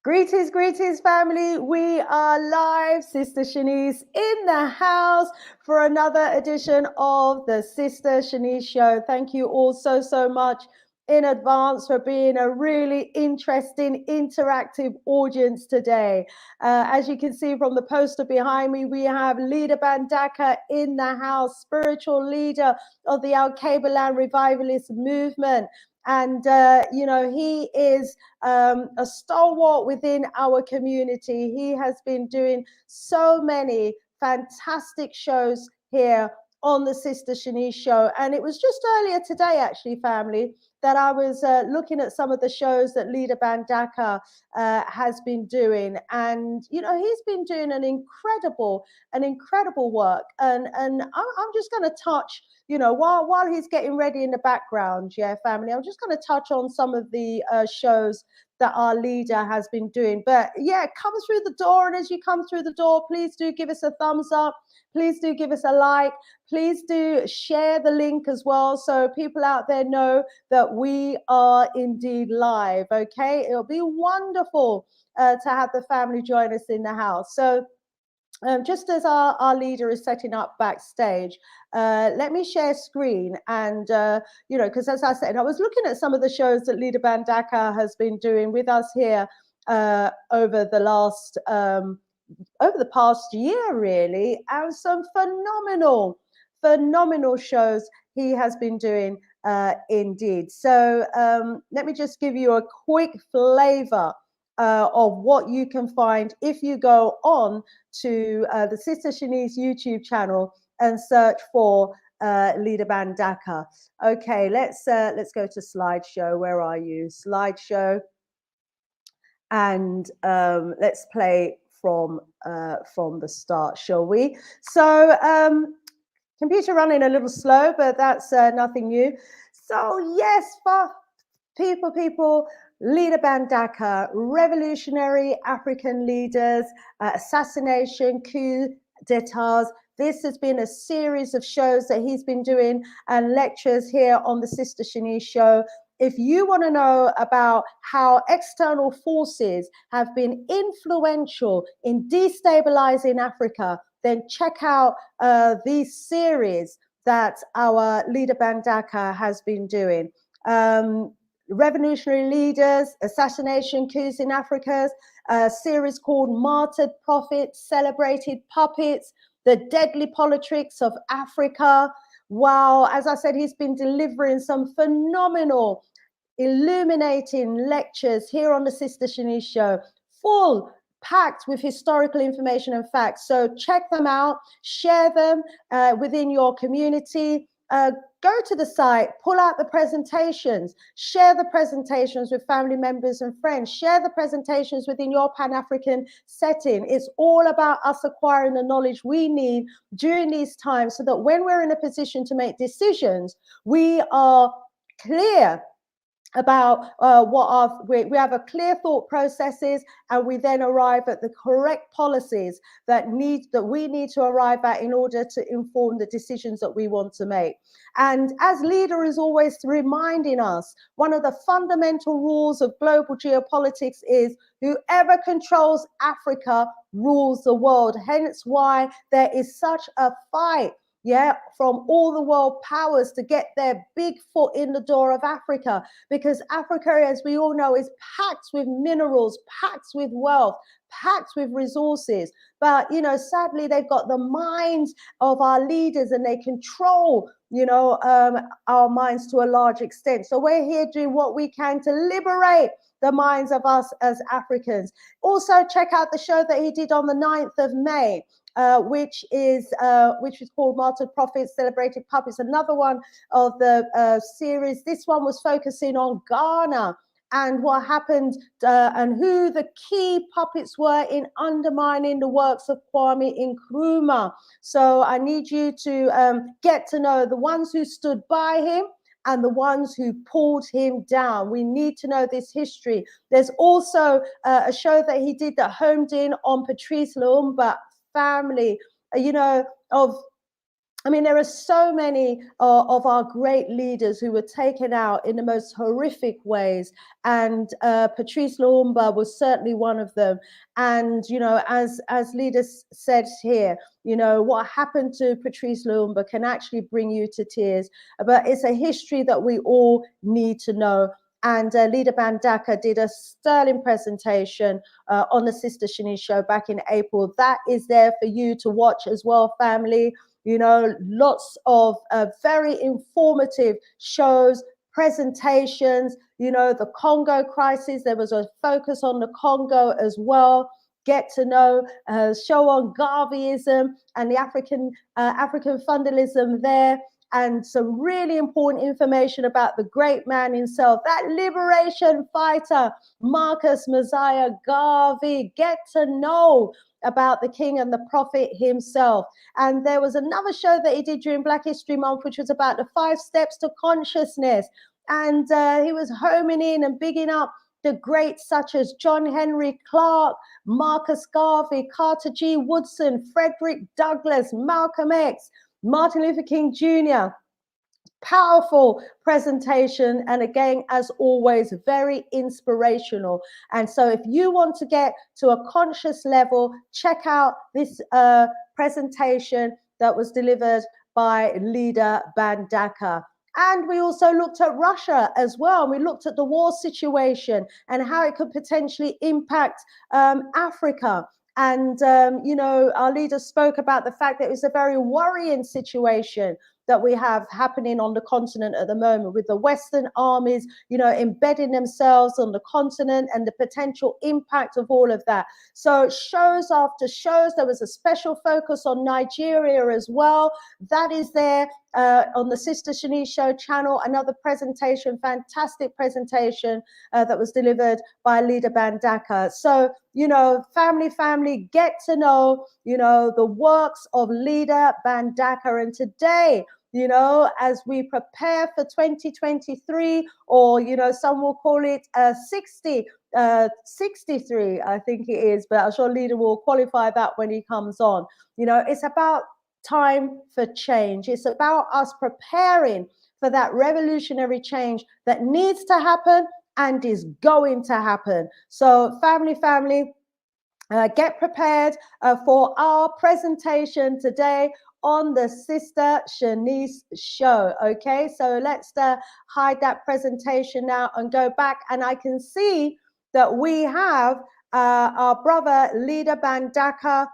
Greetings, greetings, family. We are live. Sister Shanice in the house for another edition of the Sister Shanice Show. Thank you all so much in advance for being a really interesting, interactive audience today. As you can see from the poster behind me, we have leader Mbandaka in the house, spiritual leader of the Al-Kabalan Revivalist movement. And, he is a stalwart within our community. He has been doing so many fantastic shows here on the Sister Shanice Show. And it was just earlier today, actually, family, that I was looking at some of the shows that leader Mbandaka has been doing. And, he's been doing an incredible work. And I'm just going to touch, while he's getting ready in the background, family, I'm just going to touch on some of the shows that our leader has been doing. But come through the door, and as you come through the door, please do give us a thumbs up, please do give us a like, please do share the link as well, so people out there know that we are indeed live. Okay, it'll be wonderful to have the family join us in the house. So just as our leader is setting up backstage, let me share screen. And, because as I said, I was looking at some of the shows that leader Mbandaka has been doing with us here over the past year, really, and some phenomenal shows he has been doing indeed. So let me just give you a quick flavor of what you can find if you go on to the Sister Shanice YouTube channel and search for leader Mbandaka. Okay, let's go to slideshow. Where are you? Slideshow, and let's play from the start, shall we? So computer running a little slow, but that's nothing new. So yes, for people, leader Mbandaka, revolutionary African leaders, assassination, coup d'etats. This has been a series of shows that he's been doing and lectures here on the Sister Shanice Show. If you want to know about how external forces have been influential in destabilizing Africa, then check out these series that our leader Mbandaka has been doing. Revolutionary leaders, assassination, coups in Africa, a series called Martyred Prophets, Celebrated Puppets, The Deadly Politics of Africa. Wow, as I said, he's been delivering some phenomenal, illuminating lectures here on the Sister Shanice Show, full packed with historical information and facts. So check them out, share them within your community. Go to the site, pull out the presentations, share the presentations with family members and friends, share the presentations within your Pan-African setting. It's all about us acquiring the knowledge we need during these times so that when we're in a position to make decisions, we are clear about we have a clear thought processes, and we then arrive at the correct policies that we need to arrive at in order to inform the decisions that we want to make. And as leader is always reminding us, one of the fundamental rules of global geopolitics is whoever controls Africa rules the world. Hence why there is such a fight from all the world powers to get their big foot in the door of Africa, because Africa, as we all know, is packed with minerals, packed with wealth, packed with resources. But, sadly, they've got the minds of our leaders, and they control, our minds to a large extent. So we're here doing what we can to liberate the minds of us as Africans. Also, check out the show that he did on the 9th of May. Which is called Martyred Prophets, Celebrated Puppets, another one of the series. This one was focusing on Ghana and what happened and who the key puppets were in undermining the works of Kwame Nkrumah. So I need you to get to know the ones who stood by him and the ones who pulled him down. We need to know this history. There's also a show that he did that homed in on Patrice Lumumba family, of I mean, there are so many of our great leaders who were taken out in the most horrific ways, and Patrice Lumumba was certainly one of them. And you know, as leaders said here, you know, what happened to Patrice Lumumba can actually bring you to tears. But it's a history that we all need to know. And Leader Mbandaka did a sterling presentation on the Sister Shanice show back in April. That is there for you to watch as well, family. You know, lots of very informative shows, presentations, you know, the Congo crisis. There was a focus on the Congo as well. Get to know, show on Garveyism and the African fundamentalism there. And some really important information about the great man himself, that liberation fighter, Marcus Messiah Garvey. Get to know about the king and the prophet himself. And there was another show that he did during Black History Month, which was about the 5 steps to consciousness. And he was homing in and bigging up the greats such as John Henry Clark, Marcus Garvey, Carter G. Woodson, Frederick Douglass, Malcolm X, Martin Luther King Jr. Powerful presentation, and again, as always, very inspirational. And so if you want to get to a conscious level, check out this presentation that was delivered by Leader Mbandaka. And we also looked at Russia as well. We looked at the war situation and how it could potentially impact Africa. And, you know, our leader spoke about the fact that it was a very worrying situation that we have happening on the continent at the moment, with the Western armies, you know, embedding themselves on the continent and the potential impact of all of that. So shows after shows, there was a special focus on Nigeria as well. That is there on the Sister Shanice Show channel. Another presentation, fantastic presentation that was delivered by Leader Mbandaka. So, you know, family, get to know, you know, the works of Leader Mbandaka. And today, you know, as we prepare for 2023, or, you know, some will call it 63, I think it is, but I'm sure Leader will qualify that when he comes on. You know, it's about time for change. It's about us preparing for that revolutionary change that needs to happen and is going to happen. So family, get prepared for our presentation today on the Sister Shanice Show. Okay, so let's hide that presentation now and go back, and I can see that we have our brother Leader Mbandaka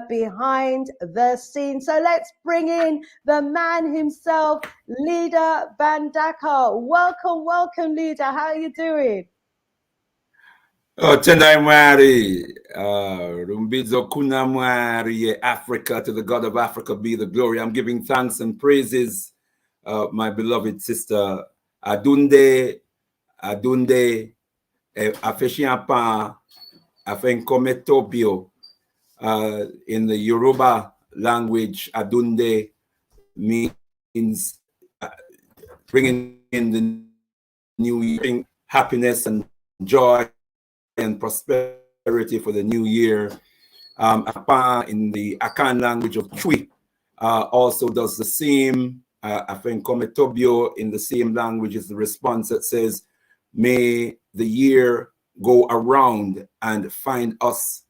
behind the scenes. So let's bring in the man himself, Leader Mbandaka. Welcome, Leader. How are you doing? Oh, Tendai Mwari, Rumbizo Kuna Mwari, Africa, to the God of Africa be the glory. I'm giving thanks and praises, my beloved sister Adunde, Afeshiapa, Afenkometopio, in the Yoruba language. Adunde means bringing in the new year, happiness and joy and prosperity for the new year. Apa in the Akan language of Chui also does the same. I think Kometobio in the same language is the response that says, may the year go around and find us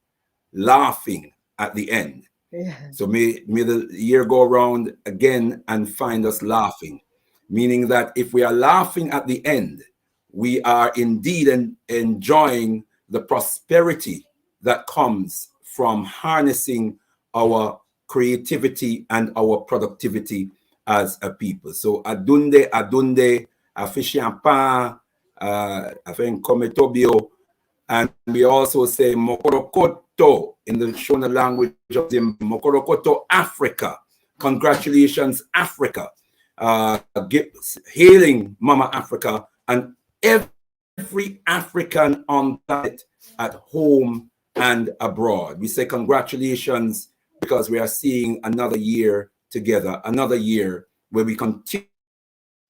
laughing at the end. Yeah. So may the year go around again and find us laughing, meaning that if we are laughing at the end, we are indeed enjoying the prosperity that comes from harnessing our creativity and our productivity as a people. So adunde, afishiampa, afen kometobio, and we also say mokorokoto in the Shona language of the Mokorokoto, Africa. Congratulations, Africa. Hailing Mama Africa and every African on planet at home and abroad. We say congratulations because we are seeing another year together, another year where we continue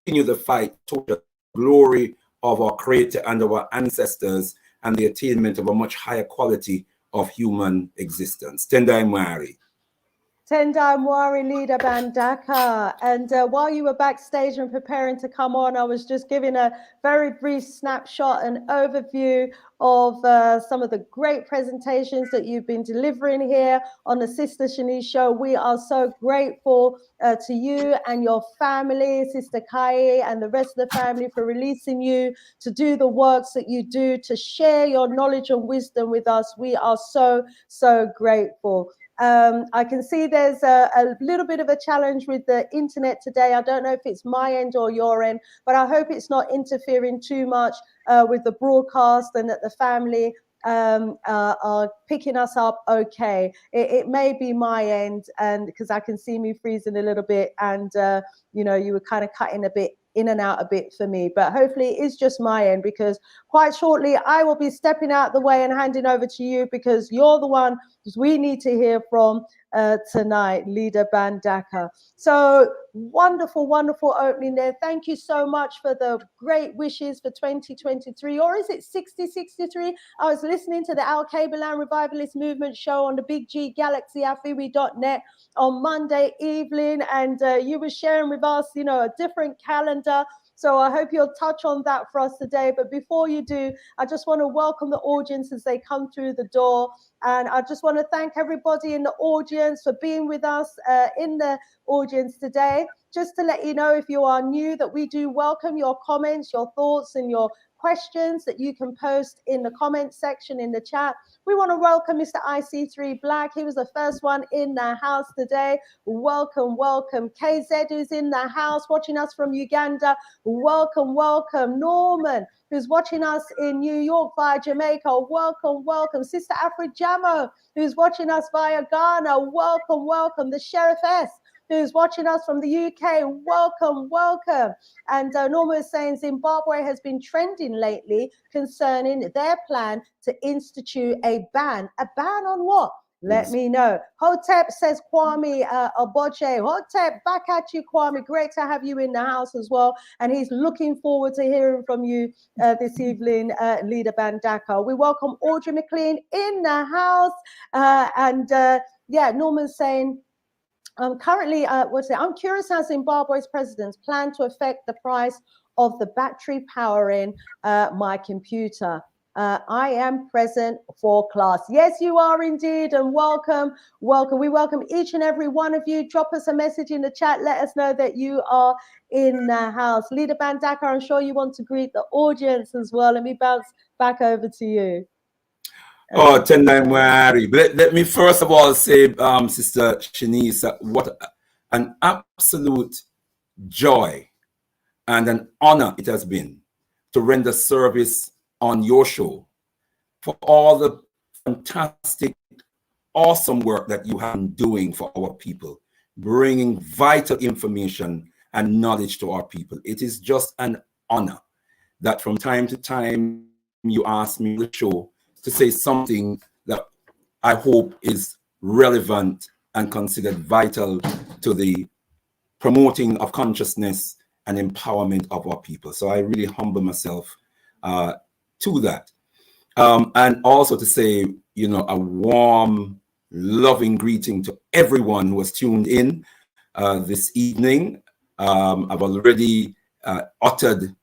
the fight toward the glory of our Creator and our ancestors and the attainment of a much higher quality of human existence. Tendai Mwari. Tendai Mwari leader Mbandaka. And while you were backstage and preparing to come on, I was just giving a very brief snapshot and overview of some of the great presentations that you've been delivering here on the Sister Shanice Show. We are so grateful to you and your family, Sister Kai, and the rest of the family for releasing you to do the works that you do, to share your knowledge and wisdom with us. We are so, so grateful. I can see there's a little bit of a challenge with the internet today. I don't know if it's my end or your end, but I hope it's not interfering too much with the broadcast and that the family are picking us up okay. It may be my end, and because I can see me freezing a little bit, and you know, you were kind of cutting a bit in and out a bit for me, but hopefully it is just my end, because quite shortly I will be stepping out the way and handing over to you, because you're the one we need to hear from tonight, Leader Mbandaka. So wonderful, wonderful opening there. Thank you so much for the great wishes for 2023, or is it 6063? I was listening to the Al Kabelan Revivalist Movement show on the Big G Galaxy Afiwi.net on Monday evening, and you were sharing with us, you know, a different calendar. So I hope you'll touch on that for us today. But before you do, I just want to welcome the audience as they come through the door. And I just want to thank everybody in the audience for being with us in the audience today. Just to let you know, if you are new, that we do welcome your comments, your thoughts, and your questions that you can post in the comment section in the chat. We want to welcome Mr. IC3 Black. He was the first one in the house today. Welcome, welcome. KZ, who's in the house watching us from Uganda. Welcome, welcome. Norman, who's watching us in New York via Jamaica. Welcome, welcome. Sister Afri Jamo, who's watching us via Ghana. Welcome, welcome. The Sheriff S, who's watching us from the UK. Welcome, welcome. And Norma is saying Zimbabwe has been trending lately concerning their plan to institute a ban. A ban on what? Let me know. Hotep says Kwame Oboche. Hotep, back at you, Kwame. Great to have you in the house as well. And he's looking forward to hearing from you this evening, Leader Mbandaka. We welcome Audrey McLean in the house. Yeah, Norman's saying, currently, I'm curious how Zimbabwe's presidents plan to affect the price of the battery powering my computer. I am present for class. Yes, you are indeed, and welcome, welcome. We welcome each and every one of you. Drop us a message in the chat. Let us know that you are in the house. Leader Mbandaka, I'm sure you want to greet the audience as well. Let me bounce back over to you. Oh, Tendai Mwari. Let me first of all say, Sister Shanice, what an absolute joy and an honor it has been to render service on your show, for all the fantastic, awesome work that you have been doing for our people, bringing vital information and knowledge to our people. It is just an honor that from time to time you ask me on the show to say something that I hope is relevant and considered vital to the promoting of consciousness and empowerment of our people. So I really humble myself to that. And also to say, you know, a warm, loving greeting to everyone who has tuned in this evening. I've already uttered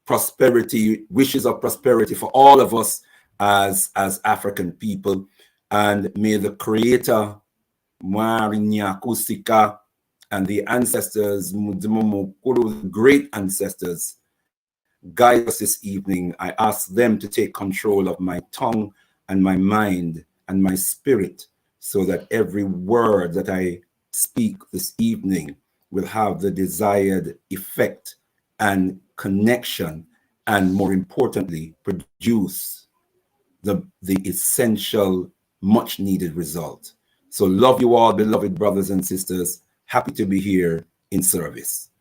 prosperity, wishes of prosperity for all of us as African people. And may the Creator, Kusika, and the ancestors, great ancestors, guide us this evening. I ask them to take control of my tongue and my mind and my spirit, so that every word that I speak this evening will have the desired effect and connection, and more importantly, produce the essential, much needed result. So love you all, beloved brothers and sisters. Happy to be here in service.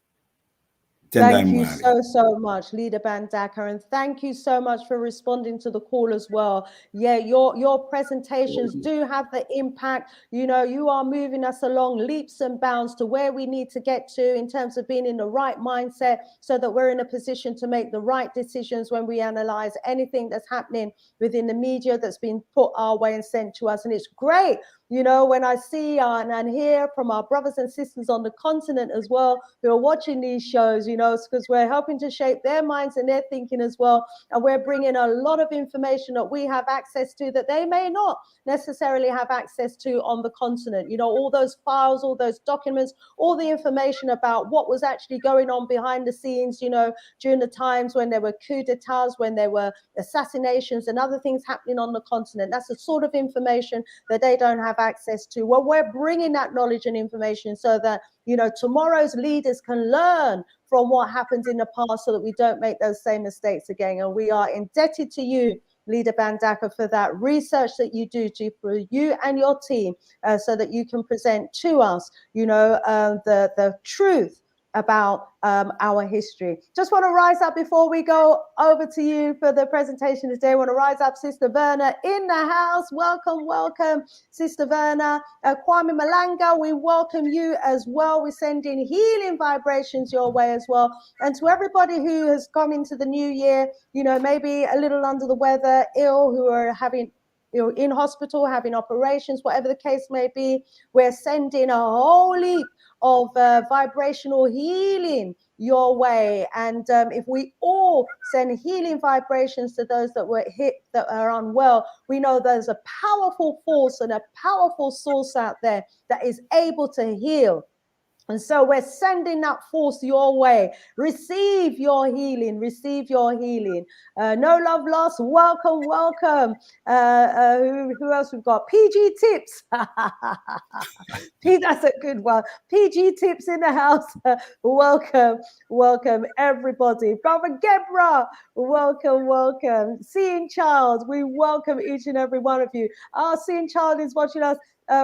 Thank you so much, Leader Mbandaka, and thank you so much for responding to the call as well. Yeah, your presentations do have the impact. You know, you are moving us along leaps and bounds to where we need to get to in terms of being in the right mindset, so that we're in a position to make the right decisions when we analyze anything that's happening within the media that's been put our way and sent to us. And it's great, you know, when I see and hear from our brothers and sisters on the continent as well who are watching these shows, you know, because we're helping to shape their minds and their thinking as well. And we're bringing a lot of information that we have access to that they may not necessarily have access to on the continent. You know, all those files, all those documents, all the information about what was actually going on behind the scenes, you know, during the times when there were coups d'etats, when there were assassinations and other things happening on the continent. That's the sort of information that they don't have access to. Well, we're bringing that knowledge and information so that, you know, tomorrow's leaders can learn from what happened in the past so that we don't make those same mistakes again. And we are indebted to you, Leader Mbandaka, for that research that you do for you and your team, so that you can present to us, you know, the truth about our history. Just want to rise up before we go over to you for the presentation today. I want to rise up Sister Verna in the house. Welcome, welcome, Sister Verna. Kwame Malanga, we welcome you as well. We send in healing vibrations your way as well. And to everybody who has come into the new year, you know, maybe a little under the weather, ill, who are having, you know, in hospital, having operations, whatever the case may be, we're sending a whole heap of vibrational healing your way. And if we all send healing vibrations to those that were hit, that are unwell, we know there's a powerful force and a powerful source out there that is able to heal. And so we're sending that force your way. Receive your healing. Receive your healing. No love lost. Welcome, welcome. Who else we've got? PG Tips. That's a good one. PG Tips in the house. Welcome, welcome, everybody. Brother Gebra, welcome, welcome. Seeing Child, we welcome each and every one of you. Our Seeing Child is watching us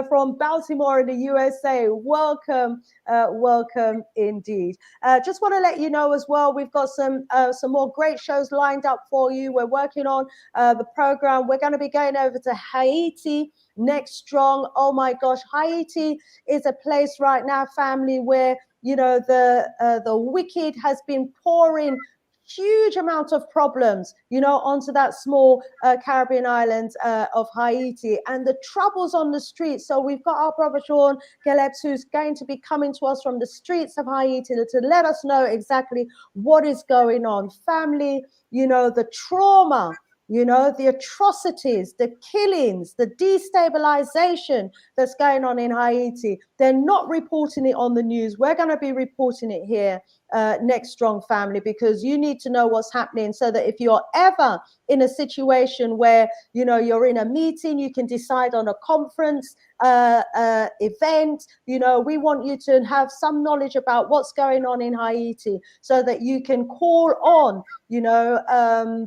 from Baltimore in the USA. Welcome, welcome indeed. Just want to let you know as well, we've got some more great shows lined up for you. We're working on the program. We're going to be going over to Haiti next strong. Oh my gosh, Haiti is a place right now, family, where, you know, the wicked has been pouring huge amount of problems, you know, onto that small Caribbean island of Haiti, and the troubles on the streets. So we've got our brother Sean Gelebs, who's going to be coming to us from the streets of Haiti to let us know exactly what is going on. Family, you know, the trauma, you know, the atrocities, the killings, the destabilization that's going on in Haiti. They're not reporting it on the news. We're going to be reporting it here, next strong, family, because you need to know what's happening, so that if you're ever in a situation where, you know, you're in a meeting, you can decide on a conference event, you know, we want you to have some knowledge about what's going on in Haiti, so that you can call on, you know,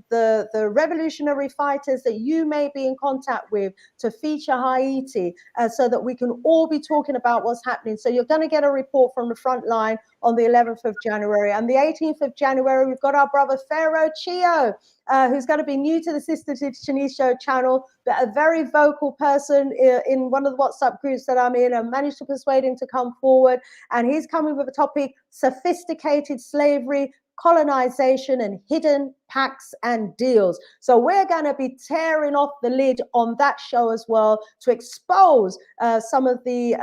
the revolutionary fighters that you may be in contact with to feature Haiti, so that we can all be talking about what's happening. So you're going to get a report from the front line on the 11th of January. And the 18th of January, we've got our brother Pharaoh Chio, who's going to be new to the Sister Shanice Show channel, but a very vocal person in one of the WhatsApp groups that I'm in. I managed to persuade him to come forward. And he's coming with a topic: sophisticated slavery, colonization, and hidden pacts and deals. So we're going to be tearing off the lid on that show as well, to expose some of the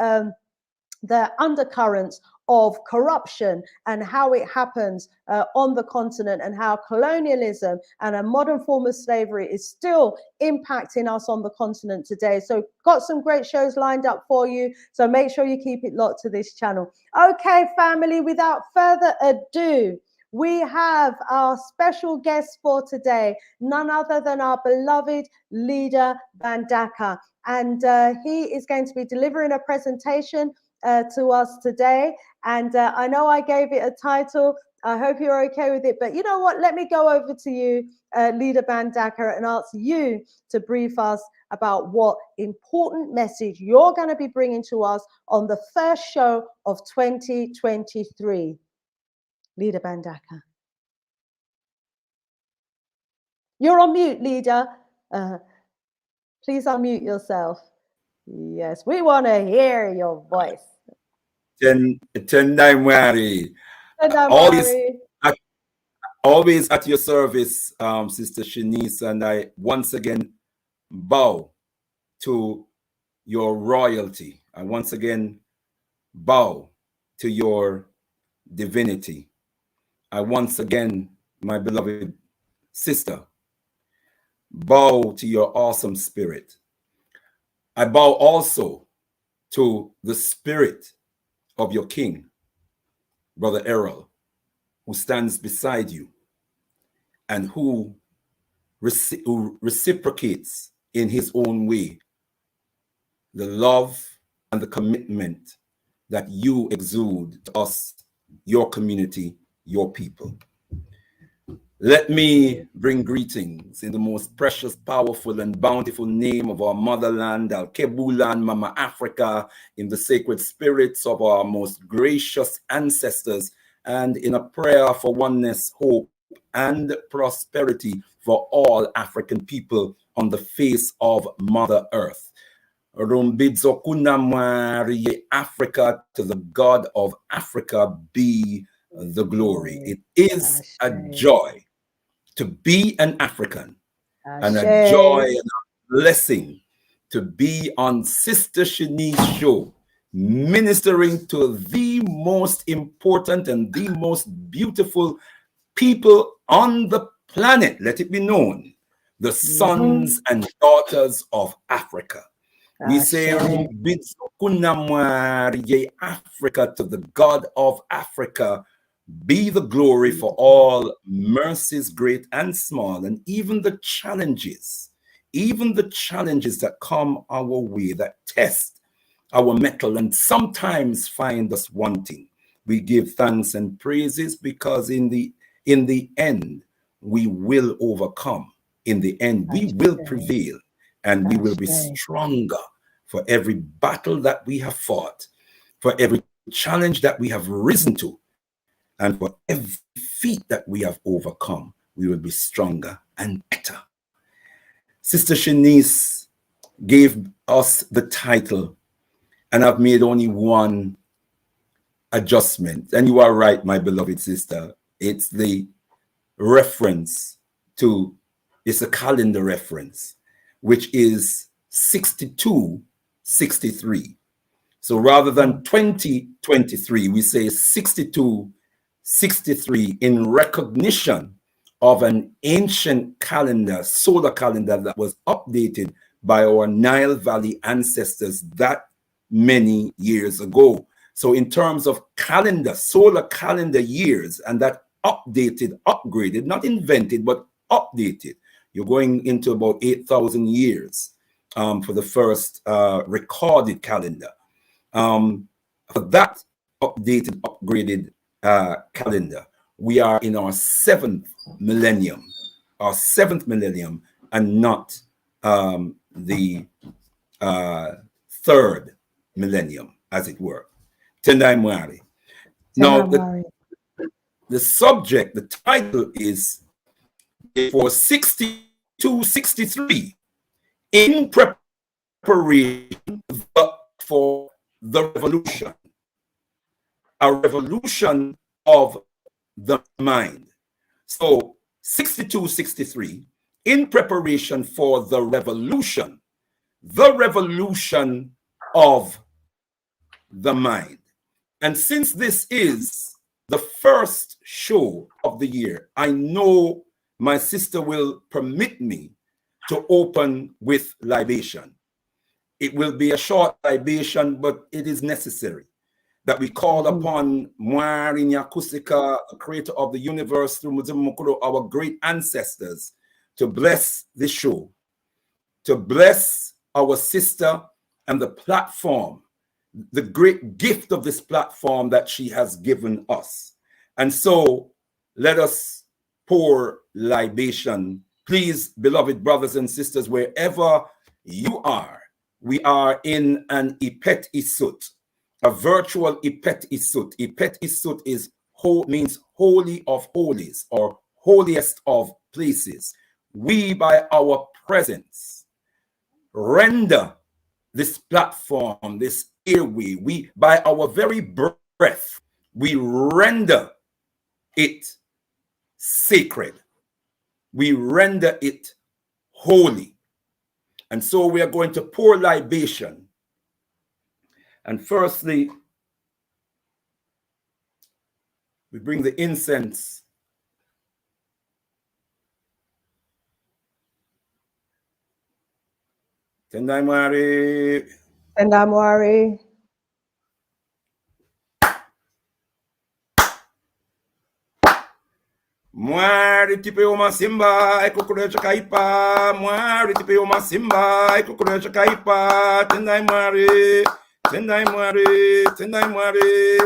undercurrents of corruption and how it happens on the continent, and how colonialism and a modern form of slavery is still impacting us on the continent today. So got some great shows lined up for you, so make sure you keep it locked to this channel. Okay, family, without further ado, we have our special guest for today, none other than our beloved Leader Mbandaka. And he is going to be delivering a presentation to us today. And I know I gave it a title. I hope you're okay with it. But you know what? Let me go over to you, Leader Mbandaka, and ask you to brief us about what important message you're going to be bringing to us on the first show of 2023. Leader Mbandaka. You're on mute, Leader. Please unmute yourself. Yes, we want to hear your voice. Always at your service, Sister Shanice, and I once again bow to your royalty. I once again bow to your divinity. I once again, my beloved sister, bow to your awesome spirit. I bow also to the spirit of your king, Brother Errol, who stands beside you and who reciprocates in his own way the love and the commitment that you exude to us, your community, your people. Let me bring greetings in the most precious, powerful, and bountiful name of our motherland, Al-Kebulan, Mama Africa, in the sacred spirits of our most gracious ancestors, and in a prayer for oneness, hope, and prosperity for all African people on the face of Mother Earth. Africa, to the God of Africa be the glory. It is a joy to be an African and a joy and a blessing to be on Sister Shanice's show, ministering to the most important and the most beautiful people on the planet, let it be known, the sons and daughters of Africa. We say Africa to the God of Africa be the glory for all mercies great and small, and even the challenges that come our way, that test our mettle and sometimes find us wanting. We give thanks and praises because in the end, we will overcome. In the end, we will prevail, and we will be stronger for every battle that we have fought, for every challenge that we have risen to, and for every feat that we have overcome. We will be stronger and better. Sister Shanice gave us the title, and I've made only one adjustment. And you are right, my beloved sister. It's the reference to, it's a calendar reference, which is 6263. So rather than 2023, we say 6263 in recognition of an ancient calendar, solar calendar that was updated by our Nile Valley ancestors that many years ago. So in terms of calendar, solar calendar years, and that updated, upgraded, not invented, but updated, you're going into about 8,000 years for the first recorded calendar. For that updated, upgraded calendar, we are in our seventh millennium, and not the third millennium, as it were. Tendai Mwari. Now, the subject, the title is for 6263, in preparation for the revolution, a revolution of the mind. So 6263, in preparation for the revolution of the mind. And since this is the first show of the year, I know my sister will permit me to open with libation. It will be a short libation, but it is necessary that we call upon Mwari Nyakusika, the creator of the universe, through Muzimu Mukuru, our great ancestors, to bless this show, to bless our sister and the platform, the great gift of this platform that she has given us. And so let us pour libation. Please, beloved brothers and sisters, wherever you are, we are in an Ipet Isut, a virtual Ipet Isut. Ipet Isut is means holy of holies or holiest of places. We, by our presence, render this platform, this airway, we, by our very breath, we render it sacred. We render it holy. And so we are going to pour libation. And firstly, we bring the incense. Tendai Mwari. Tendai Mwari. Mwari tipe uma simba, ekukurecha kaipa. Mwari tipe uma simba, ekukurecha kaipa. Tendai Mwari, Tendai Mwari, Tendai Mwari.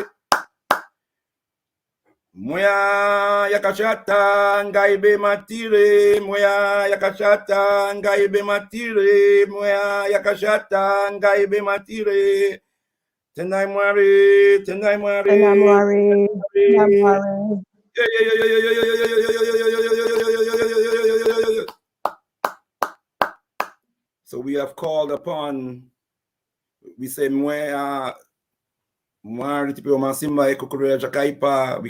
Moya yakashata ngaibe matire, moya yakashata ngaibe matire, moya yakashata ngaibe matire. Tendai Mwari, Tendai Mwari, Tendai Mwari, Tendai Mwari. So we have called upon, we say, we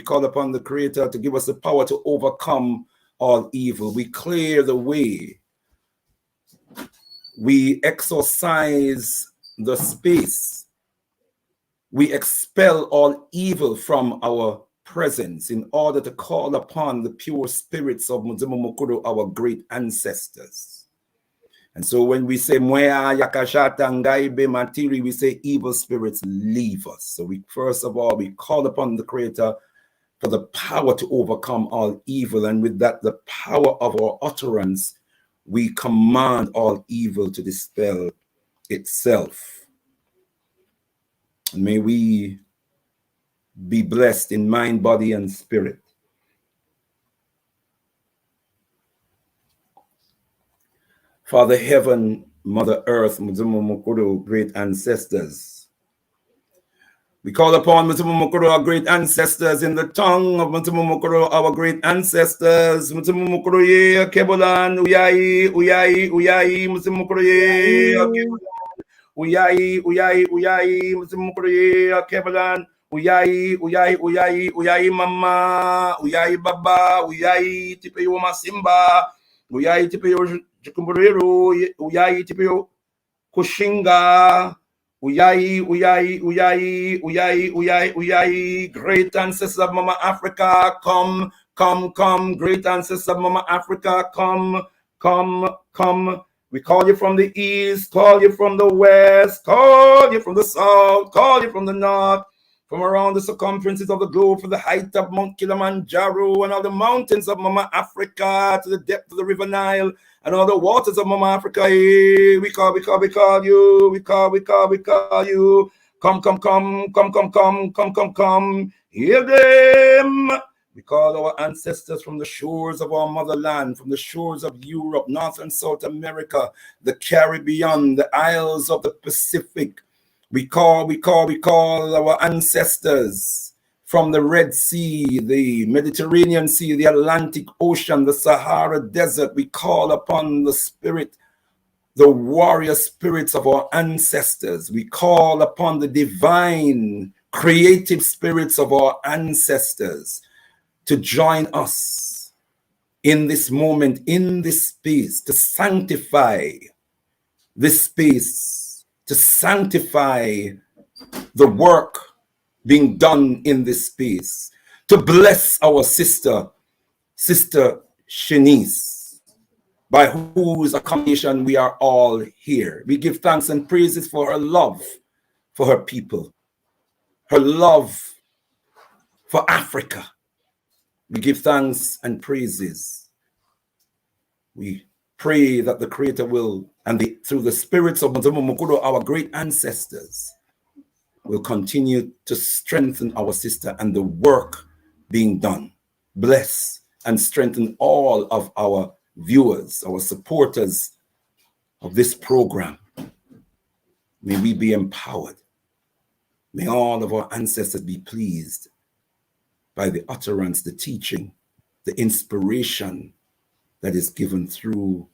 call upon the Creator to give us the power to overcome all evil. We clear the way. We exorcise the space. We expel all evil from our presence in order to call upon the pure spirits of Muzimu Mukuru, our great ancestors. And so when we say Mwea Yakashata Ngaibe Matiri, we say evil spirits leave us. So we first of all, we call upon the Creator for the power to overcome all evil. And with that, the power of our utterance, we command all evil to dispel itself. And may we be blessed in mind, body, and spirit. Father Heaven, Mother Earth, Muzimu Mukuru, great ancestors. We call upon Muzimu Mukuru, our great ancestors, in the tongue of Muzimu Mukuru, our great ancestors. Muzimu Mukuru ye, Kebolan, Uyai, Uyai, Uyai, Muzimu Mukuru ye, Kebolan, Uyai, Uyai, Uyai, Muzimu Mukuru ye, Kebolan. Uyai, Uyai, Uyai, Uyai Mama, Uyai Baba, Uyai Tipeyo Masimba, Uyai Tipeyo Jukumburero, Uyai Tipeyo Kushinga, Uyai, Uyai, Uyai, Uyai, Uyai, Uyai, great ancestors of Mama Africa, come, come, come, great ancestors of Mama Africa, come, come, come. We call you from the east, call you from the west, call you from the south, call you from the north, from around the circumferences of the globe, from the height of Mount Kilimanjaro and all the mountains of Mama Africa to the depth of the River Nile and all the waters of Mama Africa. We call you. We call you. Come, come, come, come, come, come, come, come, come. Hear them. We call our ancestors from the shores of our motherland, from the shores of Europe, North and South America, the Caribbean, the isles of the Pacific. We call our ancestors from the Red Sea, the Mediterranean Sea, the Atlantic Ocean, the Sahara Desert. We call upon the spirit, the warrior spirits of our ancestors. We call upon the divine, creative spirits of our ancestors to join us in this moment, in this space, to sanctify this space, to sanctify the work being done in this space, to bless our sister Shanice, by whose accommodation we are all here. We give thanks and praises for her love for her people, her love for Africa. We give thanks and praises. We pray that the Creator will, and through the spirits of Muzimu Mukuru, our great ancestors, will continue to strengthen our sister and the work being done. Bless and strengthen all of our viewers, our supporters of this program. May we be empowered. May all of our ancestors be pleased by the utterance, the teaching, the inspiration that is given through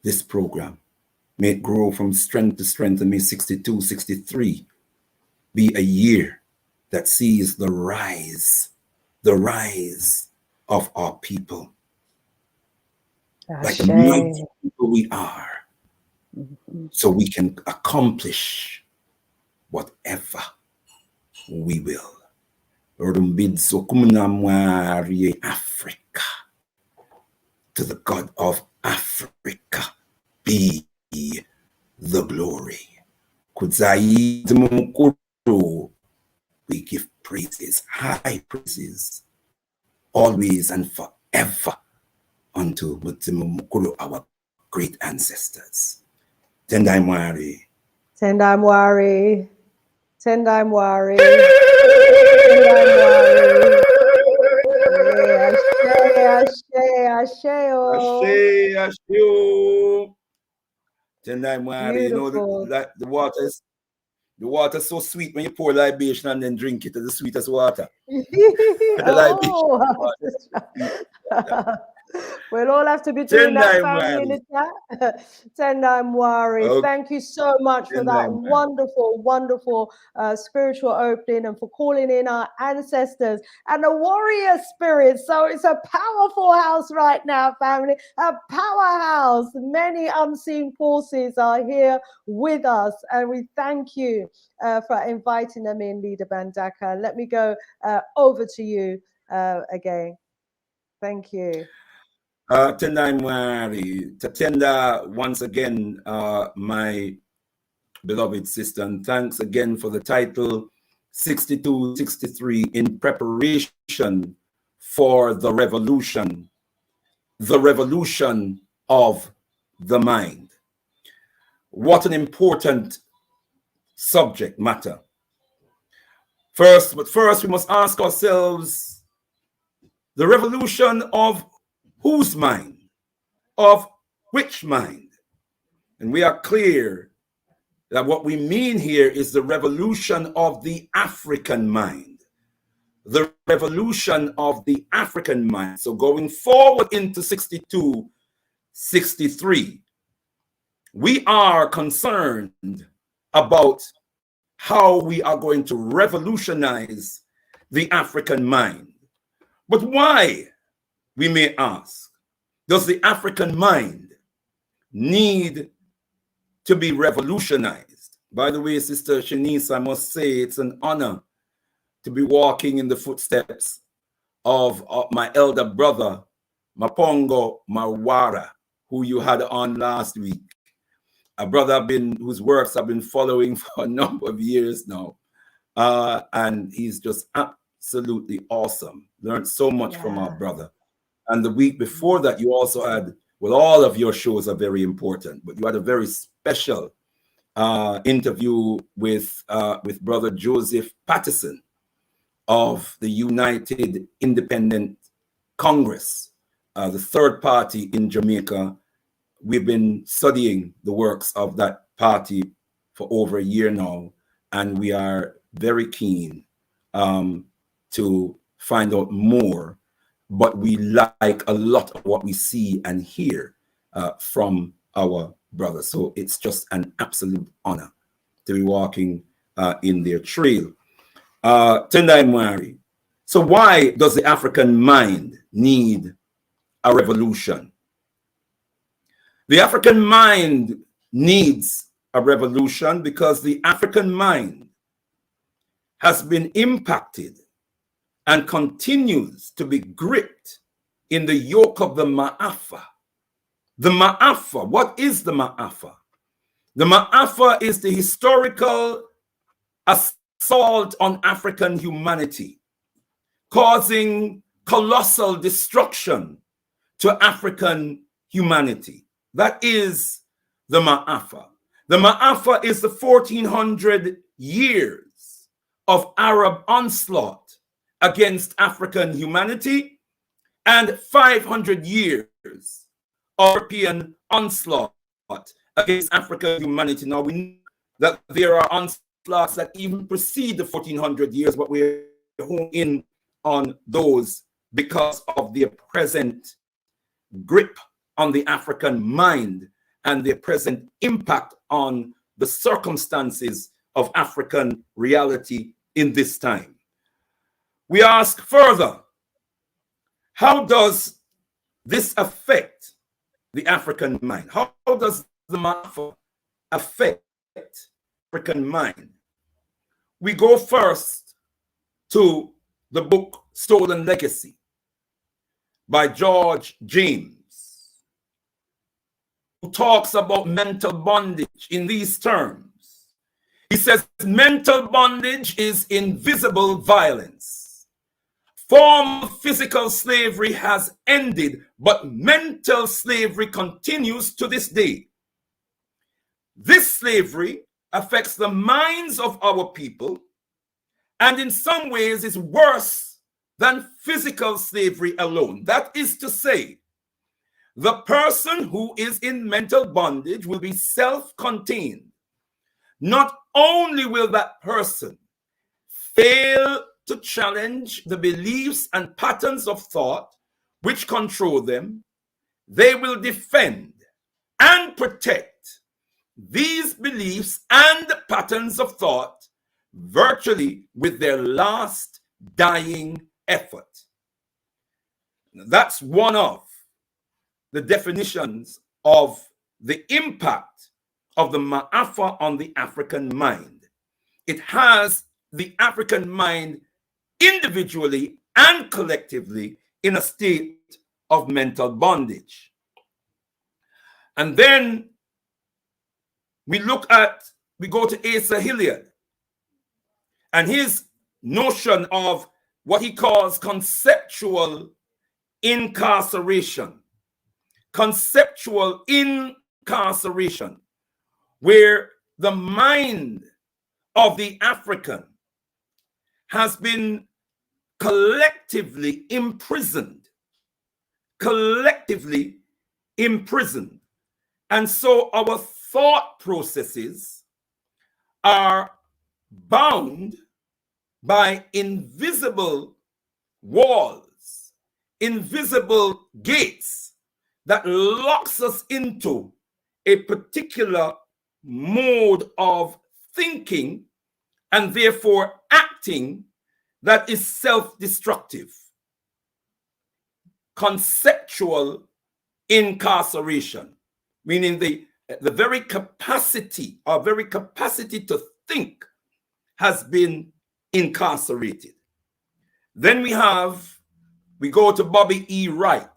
this program. May it grow from strength to strength, and may 62, 63 be a year that sees the rise of our people. Like the mighty people we are, so we can accomplish whatever we will. Africa, to the God of Africa be the glory. We give praises, high praises, always and forever unto our great ancestors. Tendai Mwari. Tendai Mwari. Tendai Mwari. Tendai Mwari. You know, the water is so sweet when you pour libation and then drink it. It's the sweetest water. We'll all have to be doing that, family, in the chat. Tendai Mwari. Okay. Thank you so much for that wonderful spiritual opening, and for calling in our ancestors and the warrior spirit. So it's a powerful house right now, family. A powerhouse. Many unseen forces are here with us, and we thank you for inviting them in, Leader Mbandaka. Let me go over to you again. Thank you. Tendai Mwari, Tatenda, once again, my beloved sister, and thanks again for the title 6263, in preparation for the revolution of the mind. What an important subject matter. First we must ask ourselves, the revolution of whose mind? Of which mind? And we are clear that what we mean here is the revolution of the African mind. The revolution of the African mind. So going forward into 62, 63, we are concerned about how we are going to revolutionize the African mind. But why, we may ask, does the African mind need to be revolutionized? By the way, Sister Shanice, I must say it's an honor to be walking in the footsteps of my elder brother, Mapongo Mawara, who you had on last week. A brother whose works I've been following for a number of years now. And he's just absolutely awesome. Learned so much from our brother. And the week before that, you also had, well, all of your shows are very important, but you had a very special interview with Brother Joseph Patterson of the United Independent Congress, the third party in Jamaica. We've been studying the works of that party for over a year now, and we are very keen to find out more. But we like a lot of what we see and hear from our brothers. So it's just an absolute honor to be walking in their trail. Tendai Mwari. So why does the African mind need a revolution? The African mind needs a revolution because the African mind has been impacted and continues to be gripped in the yoke of the Ma'afa. The Ma'afa, what is the Ma'afa? The Ma'afa is the historical assault on African humanity, causing colossal destruction to African humanity. That is the Ma'afa. The Ma'afa is the 1400 years of Arab onslaught against African humanity and 500 years of European onslaught against African humanity. Now we know that there are onslaughts that even precede the 1400 years, but we're home in on those because of their present grip on the African mind and their present impact on the circumstances of African reality in this time. We ask further, how does this affect the African mind? How does the Ma'afa affect African mind? We go first to the book Stolen Legacy by George James, who talks about mental bondage in these terms. He says, mental bondage is invisible violence. Formal physical slavery has ended, but mental slavery continues to this day. This slavery affects the minds of our people, and in some ways is worse than physical slavery alone. That is to say, the person who is in mental bondage will be self-contained. Not only will that person fail to challenge the beliefs and patterns of thought which control them, they will defend and protect these beliefs and patterns of thought virtually with their last dying effort. That's one of the definitions of the impact of the Ma'afa on the African mind. It has the African mind individually and collectively in a state of mental bondage. And then we go to Asa Hilliard and his notion of what he calls conceptual incarceration. Conceptual incarceration, where the mind of the African has been collectively imprisoned. And so our thought processes are bound by invisible walls, invisible gates that locks us into a particular mode of thinking and therefore acting that is self-destructive. Conceptual incarceration, meaning the very capacity, our very capacity to think has been incarcerated. Then we go to Bobby E. Wright,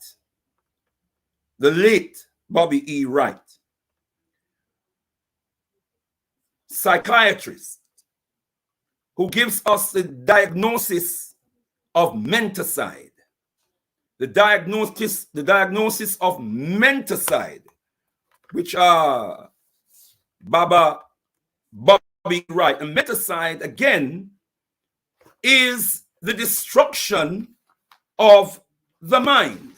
the late Bobby E. Wright, psychiatrist, who gives us the diagnosis of menticide. The diagnosis of menticide, which are Bobby Wright. And menticide, again, is the destruction of the mind.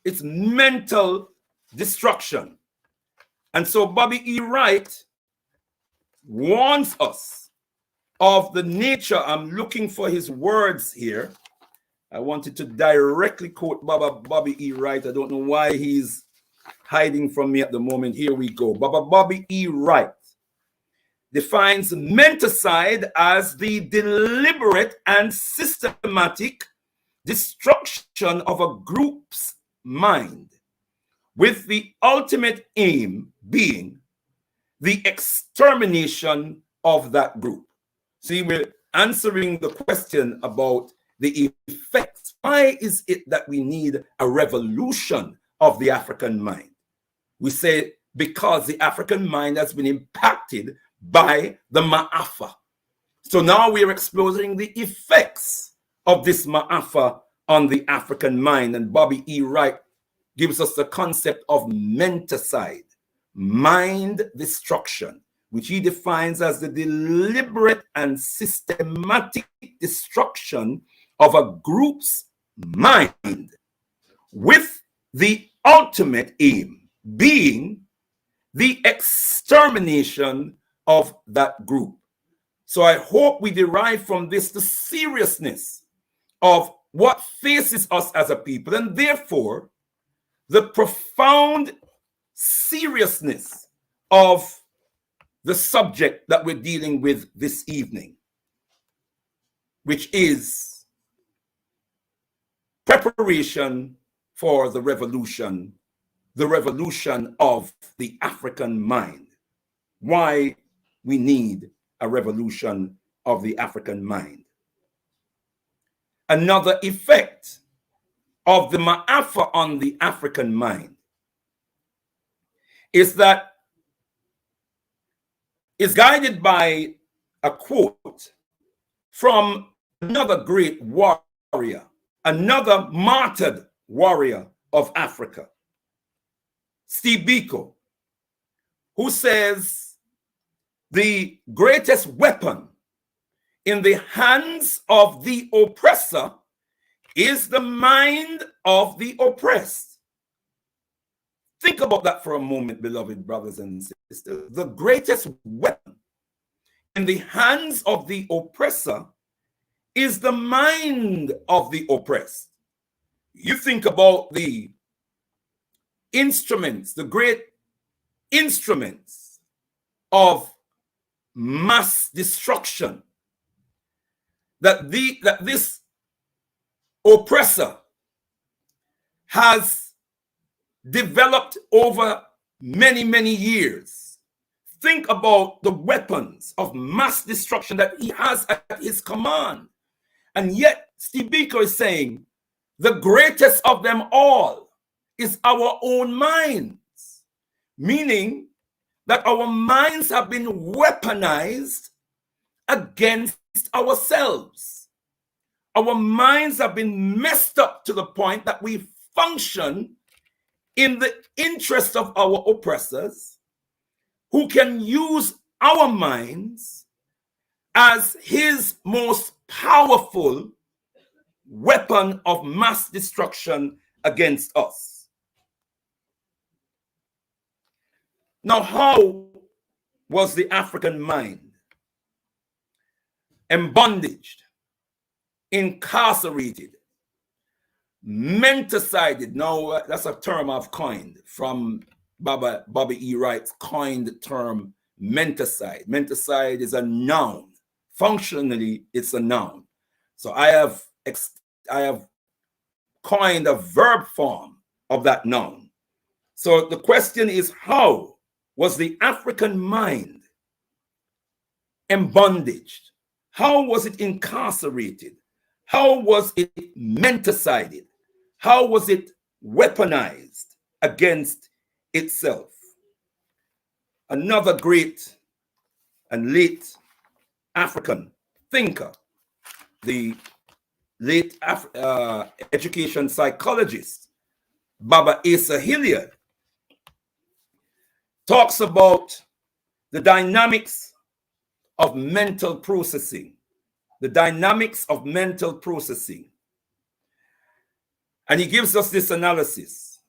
It's mental destruction. And so Bobby E. Wright warns us of the nature. I'm looking for his words here. I wanted to directly quote Bobby E. Wright. I don't know why he's hiding from me at the moment. Here we go. Bobby E. Wright defines menticide as the deliberate and systematic destruction of a group's mind, with the ultimate aim being the extermination of that group. See, we're answering the question about the effects. Why is it that we need a revolution of the African mind? We say because the African mind has been impacted by the Ma'afa. So now we're exploring the effects of this Ma'afa on the African mind. And Bobby E. Wright gives us the concept of menticide, mind destruction, which he defines as the deliberate and systematic destruction of a group's mind, with the ultimate aim being the extermination of that group. So I hope we derive from this the seriousness of what faces us as a people, and therefore the profound seriousness of the subject that we're dealing with this evening, which is preparation for the revolution of the African mind. Why we need a revolution of the African mind. Another effect of the Ma'afa on the African mind is that it's guided by a quote from another great warrior, another martyred warrior of Africa, Steve Biko, who says the greatest weapon in the hands of the oppressor is the mind of the oppressed. Think about that for a moment, beloved brothers and sisters. The greatest weapon in the hands of the oppressor is the mind of the oppressed. You think about the instruments, the great instruments of mass destruction that this oppressor has developed over many, many years. Think about the weapons of mass destruction that he has at his command. And yet, Steve Biko is saying the greatest of them all is our own minds, meaning that our minds have been weaponized against ourselves. Our minds have been messed up to the point that we function in the interest of our oppressors, who can use our minds as his most powerful weapon of mass destruction against us. Now, how was the African mind embondaged, incarcerated, mentalcided? Now, that's a term I've coined from Bobby E. Wright's coined term, menticide. Menticide is a noun. Functionally, it's a noun. So I have coined a verb form of that noun. So the question is, how was the African mind embondaged? How was it incarcerated? How was it menticided? How was it weaponized against itself? Another great and late African thinker, the late education psychologist, Baba Asa Hilliard, talks about the dynamics of mental processing, the dynamics of mental processing. And he gives us this analysis.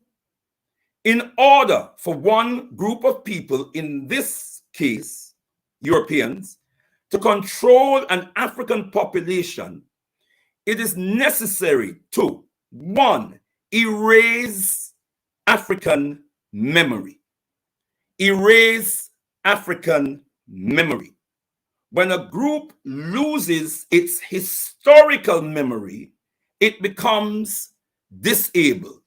In order for one group of people, in this case, Europeans, to control an African population, it is necessary to, one, erase African memory. Erase African memory. When a group loses its historical memory, it becomes disabled,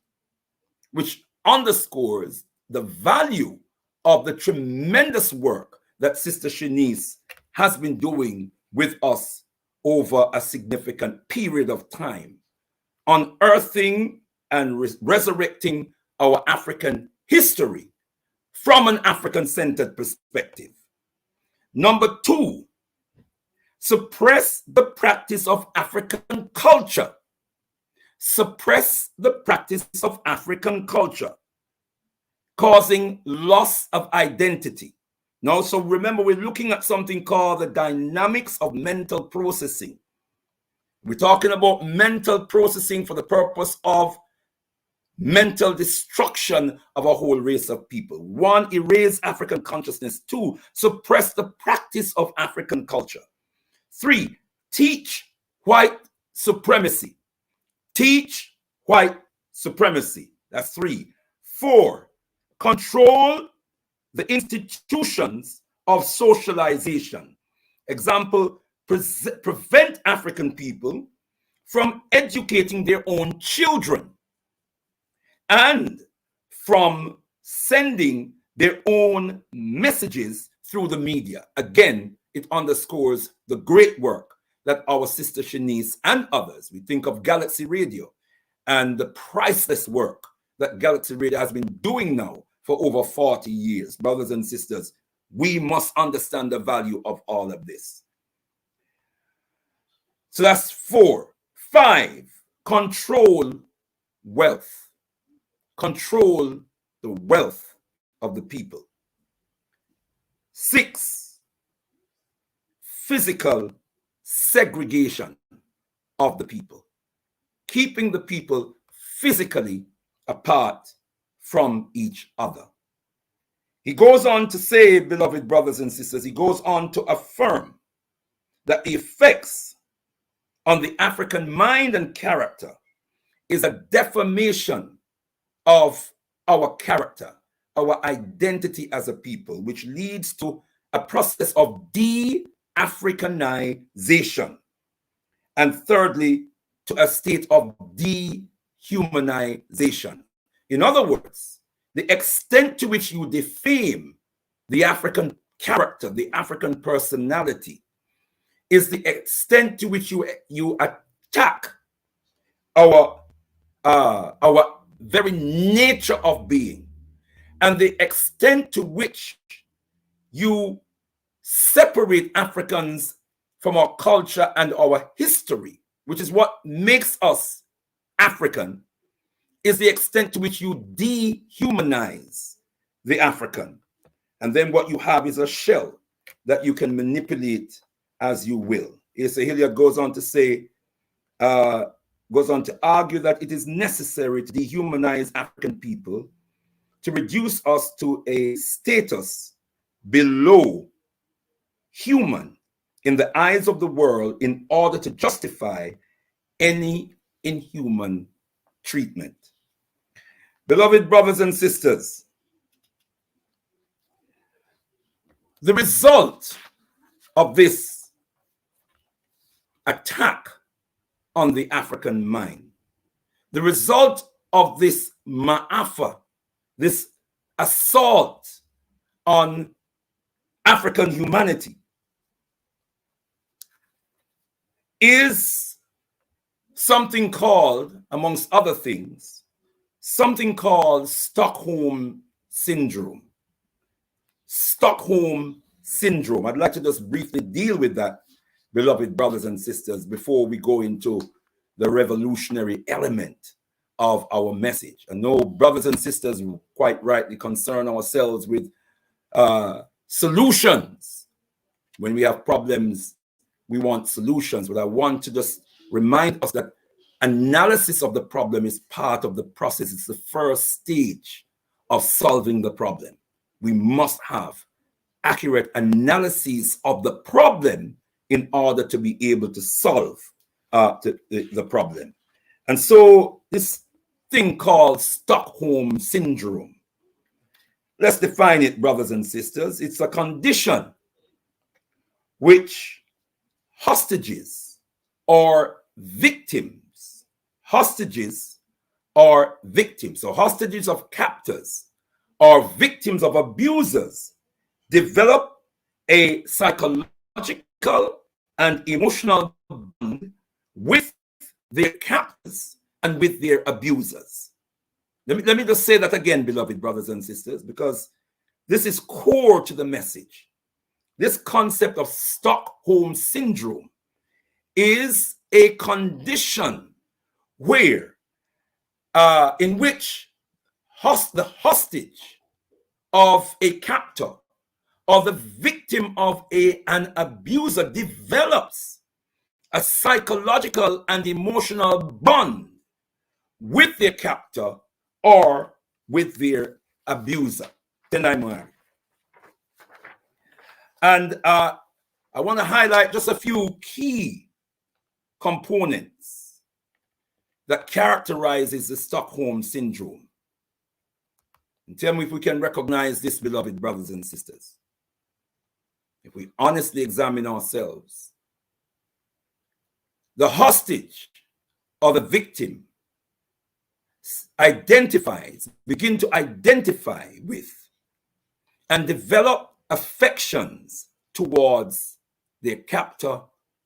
which underscores the value of the tremendous work that Sister Shanice has been doing with us over a significant period of time, unearthing and resurrecting our African history from an African-centered perspective. Number two, suppress the practice of African culture. Suppress the practice of African culture, causing loss of identity. Now, so remember, we're looking at something called the dynamics of mental processing. We're talking about mental processing for the purpose of mental destruction of a whole race of people. One, erase African consciousness. Two, suppress the practice of African culture. Three, teach white supremacy. Teach white supremacy. That's 3. 4, control the institutions of socialization. Example, prevent African people from educating their own children and from sending their own messages through the media. Again, it underscores the great work that our sister Shanice and others, we think of Galaxy Radio and the priceless work that Galaxy Radio has been doing now for over 40 years. Brothers and sisters, we must understand the value of all of this. So that's 4. 5, control wealth. Control the wealth of the people. 6, physical segregation of the people. Keeping the people physically apart from each other. He goes on to say, beloved brothers and sisters, he goes on to affirm that the effects on the African mind and character is a deformation of our character, our identity as a people, which leads to a process of de-Africanization. And thirdly, to a state of dehumanization. In other words, the extent to which you defame the African character, the African personality, is the extent to which you attack our very nature of being, and the extent to which you separate Africans from our culture and our history, which is what makes us African, is the extent to which you dehumanize the African. And then what you have is a shell that you can manipulate as you will. Asa Hilliard goes on to say, goes on to argue that it is necessary to dehumanize African people to reduce us to a status below human in the eyes of the world in order to justify any inhuman treatment. Beloved brothers and sisters, the result of this attack on the African mind, the result of this ma'afa, this assault on African humanity, is something called, amongst other things, something called Stockholm Syndrome. Stockholm Syndrome. I'd like to just briefly deal with that, beloved brothers and sisters, before we go into the revolutionary element of our message. I know brothers and sisters quite rightly concern ourselves with solutions. When we have problems, we want solutions, but I want to just remind us that analysis of the problem is part of the process. It's the first stage of solving the problem. We must have accurate analysis of the problem in order to be able to solve the problem. And so this thing called Stockholm Syndrome, let's define it, brothers and sisters. It's a condition which hostages or victims, so hostages of captors or victims of abusers develop a psychological and emotional bond with their captors and with their abusers. Let me just say that again, beloved brothers and sisters, because this is core to the message. This concept of Stockholm Syndrome is a condition where, in which the hostage of a captor or the victim of an abuser develops a psychological and emotional bond with their captor or with their abuser. And I want to highlight just a few key components that characterizes the Stockholm Syndrome. And tell me if we can recognize this, beloved brothers and sisters. If we honestly examine ourselves, the hostage or the victim begin to identify with and develop affections towards their captor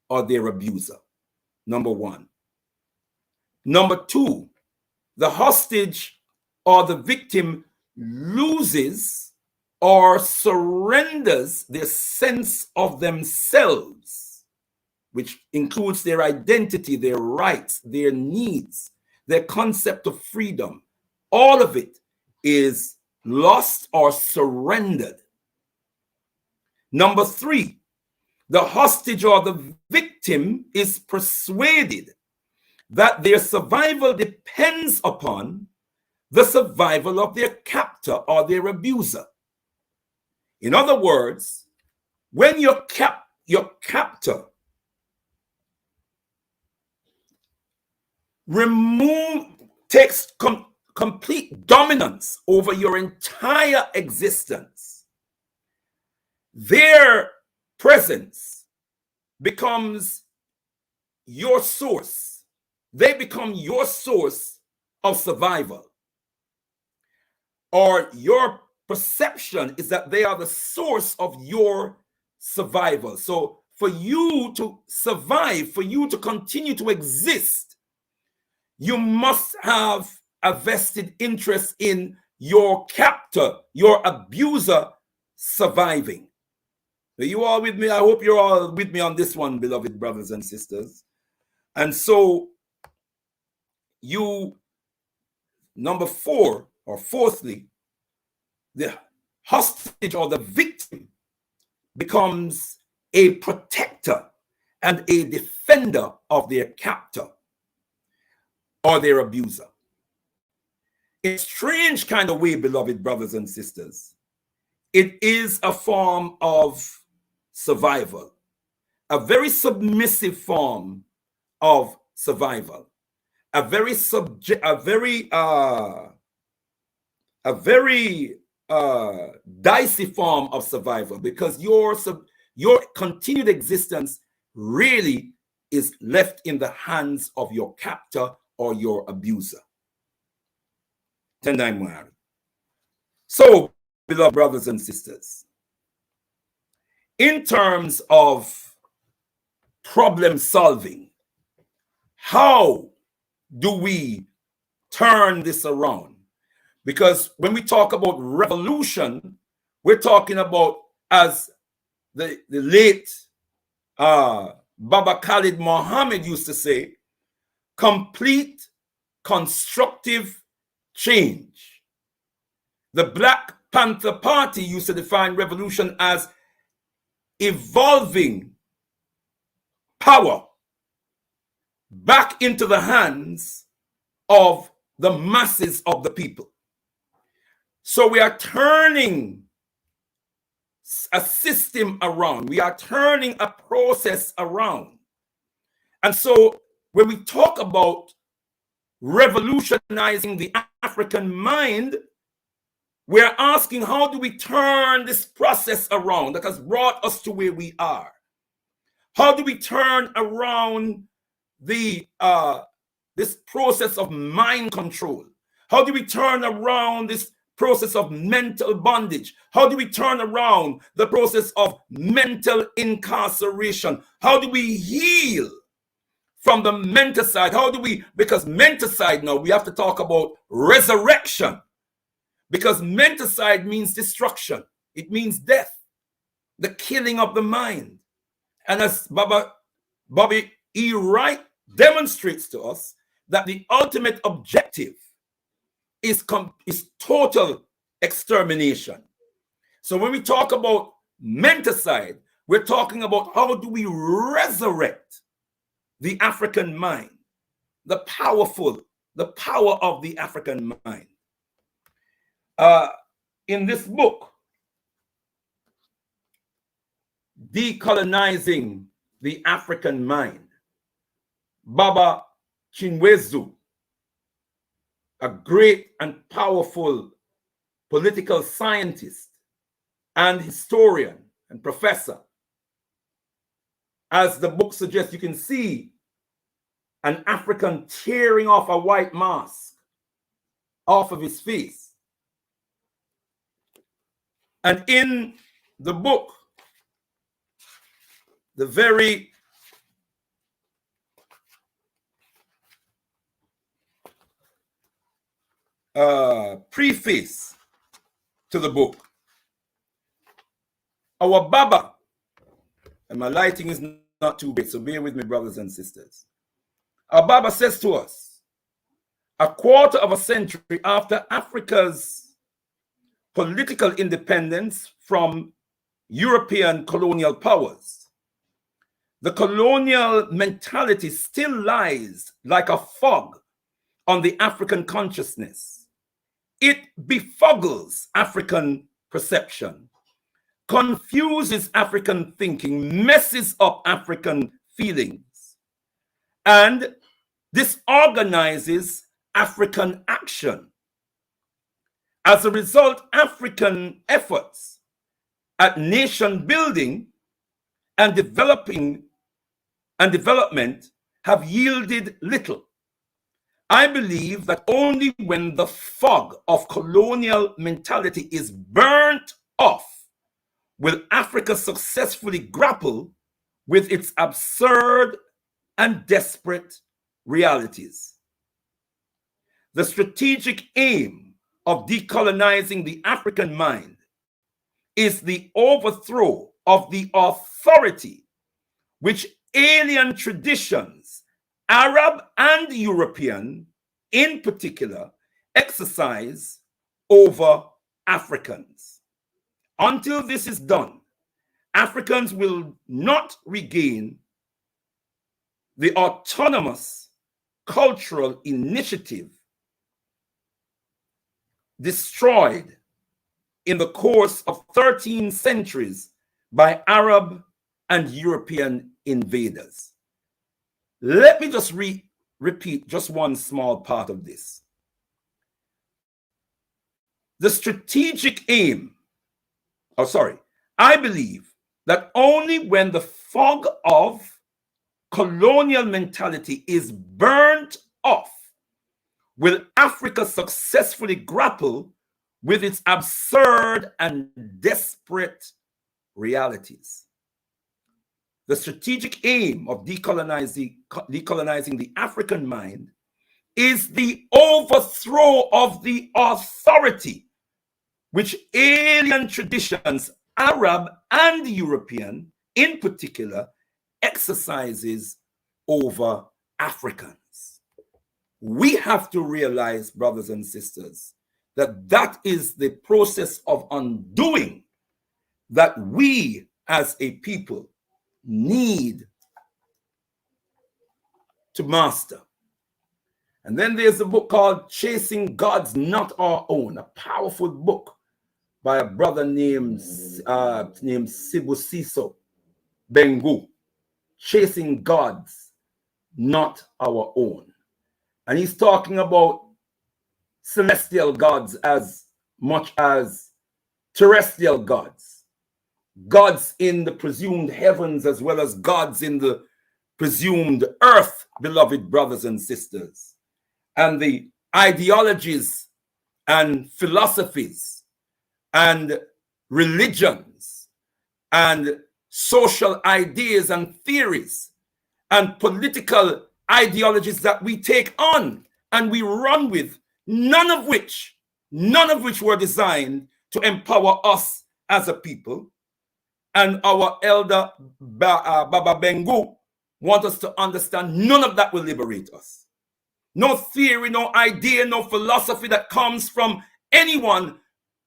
or their abuser. Number one. Number two, the hostage or the victim loses or surrenders their sense of themselves, which includes their identity, their rights, their needs, their concept of freedom. All of it is lost or surrendered. Number three, the hostage or the victim is persuaded that their survival depends upon the survival of their captor or their abuser. In other words, when your captor takes complete dominance over your entire existence, their presence becomes your source. They become your source of survival. Or your perception is that they are the source of your survival. So for you to survive, for you to continue to exist, you must have a vested interest in your captor, your abuser surviving. Are you all with me? I hope you're all with me on this one, beloved brothers and sisters. And so number four, or fourthly, the hostage or the victim becomes a protector and a defender of their captor or their abuser. In a strange kind of way, beloved brothers and sisters, it is a form of survival, a very submissive form of survival, a very dicey form of survival, because your continued existence really is left in the hands of your captor or your abuser. So, beloved brothers and sisters, in terms of problem solving, how do we turn this around? Because when we talk about revolution, we're talking about, as the late Baba Khalid Muhammad used to say, complete constructive change. The Black Panther Party used to define revolution as evolving power back into the hands of the masses of the people. So we are turning a system around. We are turning a process around. And so when we talk about revolutionizing the African mind, we're asking, how do we turn this process around that has brought us to where we are? How do we turn around this process of mind control? How do we turn around this process of mental bondage? How do we turn around the process of mental incarceration? How do we heal from the mental side? Because mental side now, we have to talk about resurrection. Because mental side means destruction. It means death, the killing of the mind. And as Bobby E. Wright demonstrates to us, that the ultimate objective is total extermination. So when we talk about mental side, we're talking about how do we resurrect the African mind, the power of the African mind. In this book, Decolonizing the African Mind, Baba Chinwezu a great and powerful political scientist and historian and professor. As the book suggests, you can see an African tearing off a white mask off of his face. And in the book, the very preface to the book, our Baba, and my lighting is not too great, so bear with me, brothers and sisters. Our Baba says to us, a quarter of a century after Africa's political independence from European colonial powers, the colonial mentality still lies like a fog on the African consciousness. It befuddles African perception, confuses African thinking, messes up African feelings, and disorganizes African action. As a result, African efforts at nation building and development have yielded little. I believe that only when the fog of colonial mentality is burnt off will Africa successfully grapple with its absurd and desperate realities. The strategic aim of decolonizing the African mind is the overthrow of the authority which alien traditions, Arab and European in particular, exercise over Africans. Until this is done, Africans will not regain the autonomous cultural initiative destroyed in the course of 13 centuries by Arab and European invaders. Let me just repeat just one small part of this. The strategic aim, I believe that only when the fog of colonial mentality is burnt off will Africa successfully grapple with its absurd and desperate realities. The strategic aim of decolonizing the African mind is the overthrow of the authority which alien traditions, Arab and European in particular, exercises over Africans. We have to realize, brothers and sisters, that that is the process of undoing that we as a people need to master. And then there's a book called Chasing Gods Not Our Own, a powerful book by a brother named Sibusiso Bengu, Chasing Gods Not Our Own. And he's talking about celestial gods as much as terrestrial gods, gods in the presumed heavens as well as gods in the presumed earth, beloved brothers and sisters. And the ideologies and philosophies and religions and social ideas and theories and political ideologies that we take on and we run with, none of which were designed to empower us as a people. And our elder Baba Bengu want us to understand none of that will liberate us. No theory, no idea, no philosophy that comes from anyone,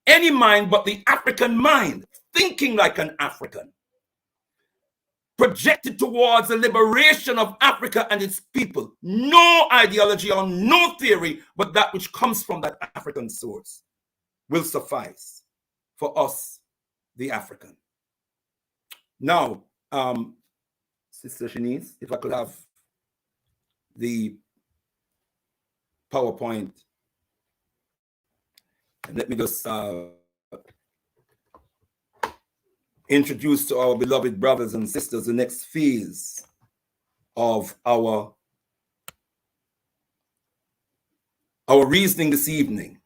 any mind but the African mind, thinking like an African, projected towards the liberation of Africa and its people. No ideology or no theory, but that which comes from that African source will suffice for us, the African. Now, Sister Shanice, if I could have the PowerPoint And let me just introduce to our beloved brothers and sisters the next phase of our reasoning this evening.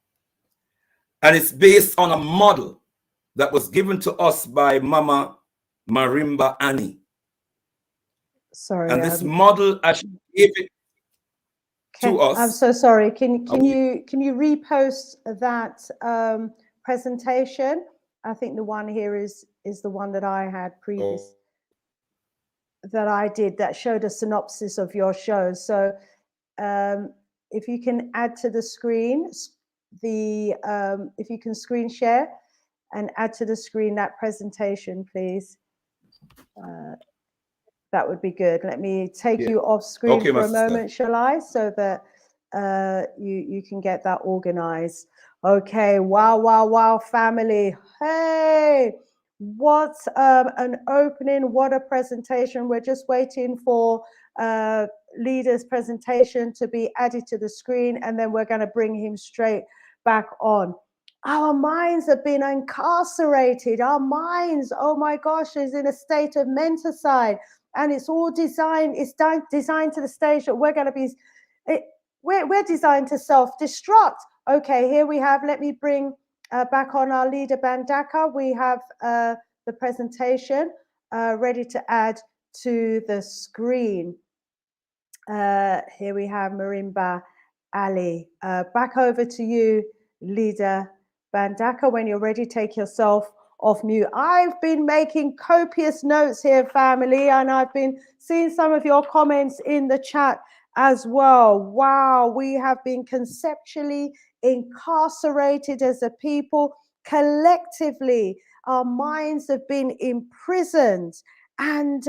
And it's based on a model that was given to us by Mama Marimba Annie. Sorry. And this model, as she gave it to us. I'm so sorry. Can you repost that presentation? I think the one here is the one that I had previous, that I did, that showed a synopsis of your show. So if you can add to the screen, if you can screen share and add to the screen that presentation, please. That would be good. Let me take you off screen for a moment, shall I? So that you can get that organized. Okay, wow, family. Hey, what an opening, what a presentation. We're just waiting for leader's presentation to be added to the screen, and then we're going to bring him straight back on. Our minds have been incarcerated. Our minds, oh my gosh, is in a state of menticide. And it's all designed, it's designed to the stage that we're going to be, we're designed to self-destruct. Okay, here we have, let me bring back on our leader, Mbandaka. We have the presentation ready to add to the screen. Here we have Marimba Ali. Back over to you, leader Mbandaka. When you're ready, take yourself off mute. I've been making copious notes here, family, and I've been seeing some of your comments in the chat as well. Wow, we have been conceptually incarcerated as a people. Collectively, our minds have been imprisoned, and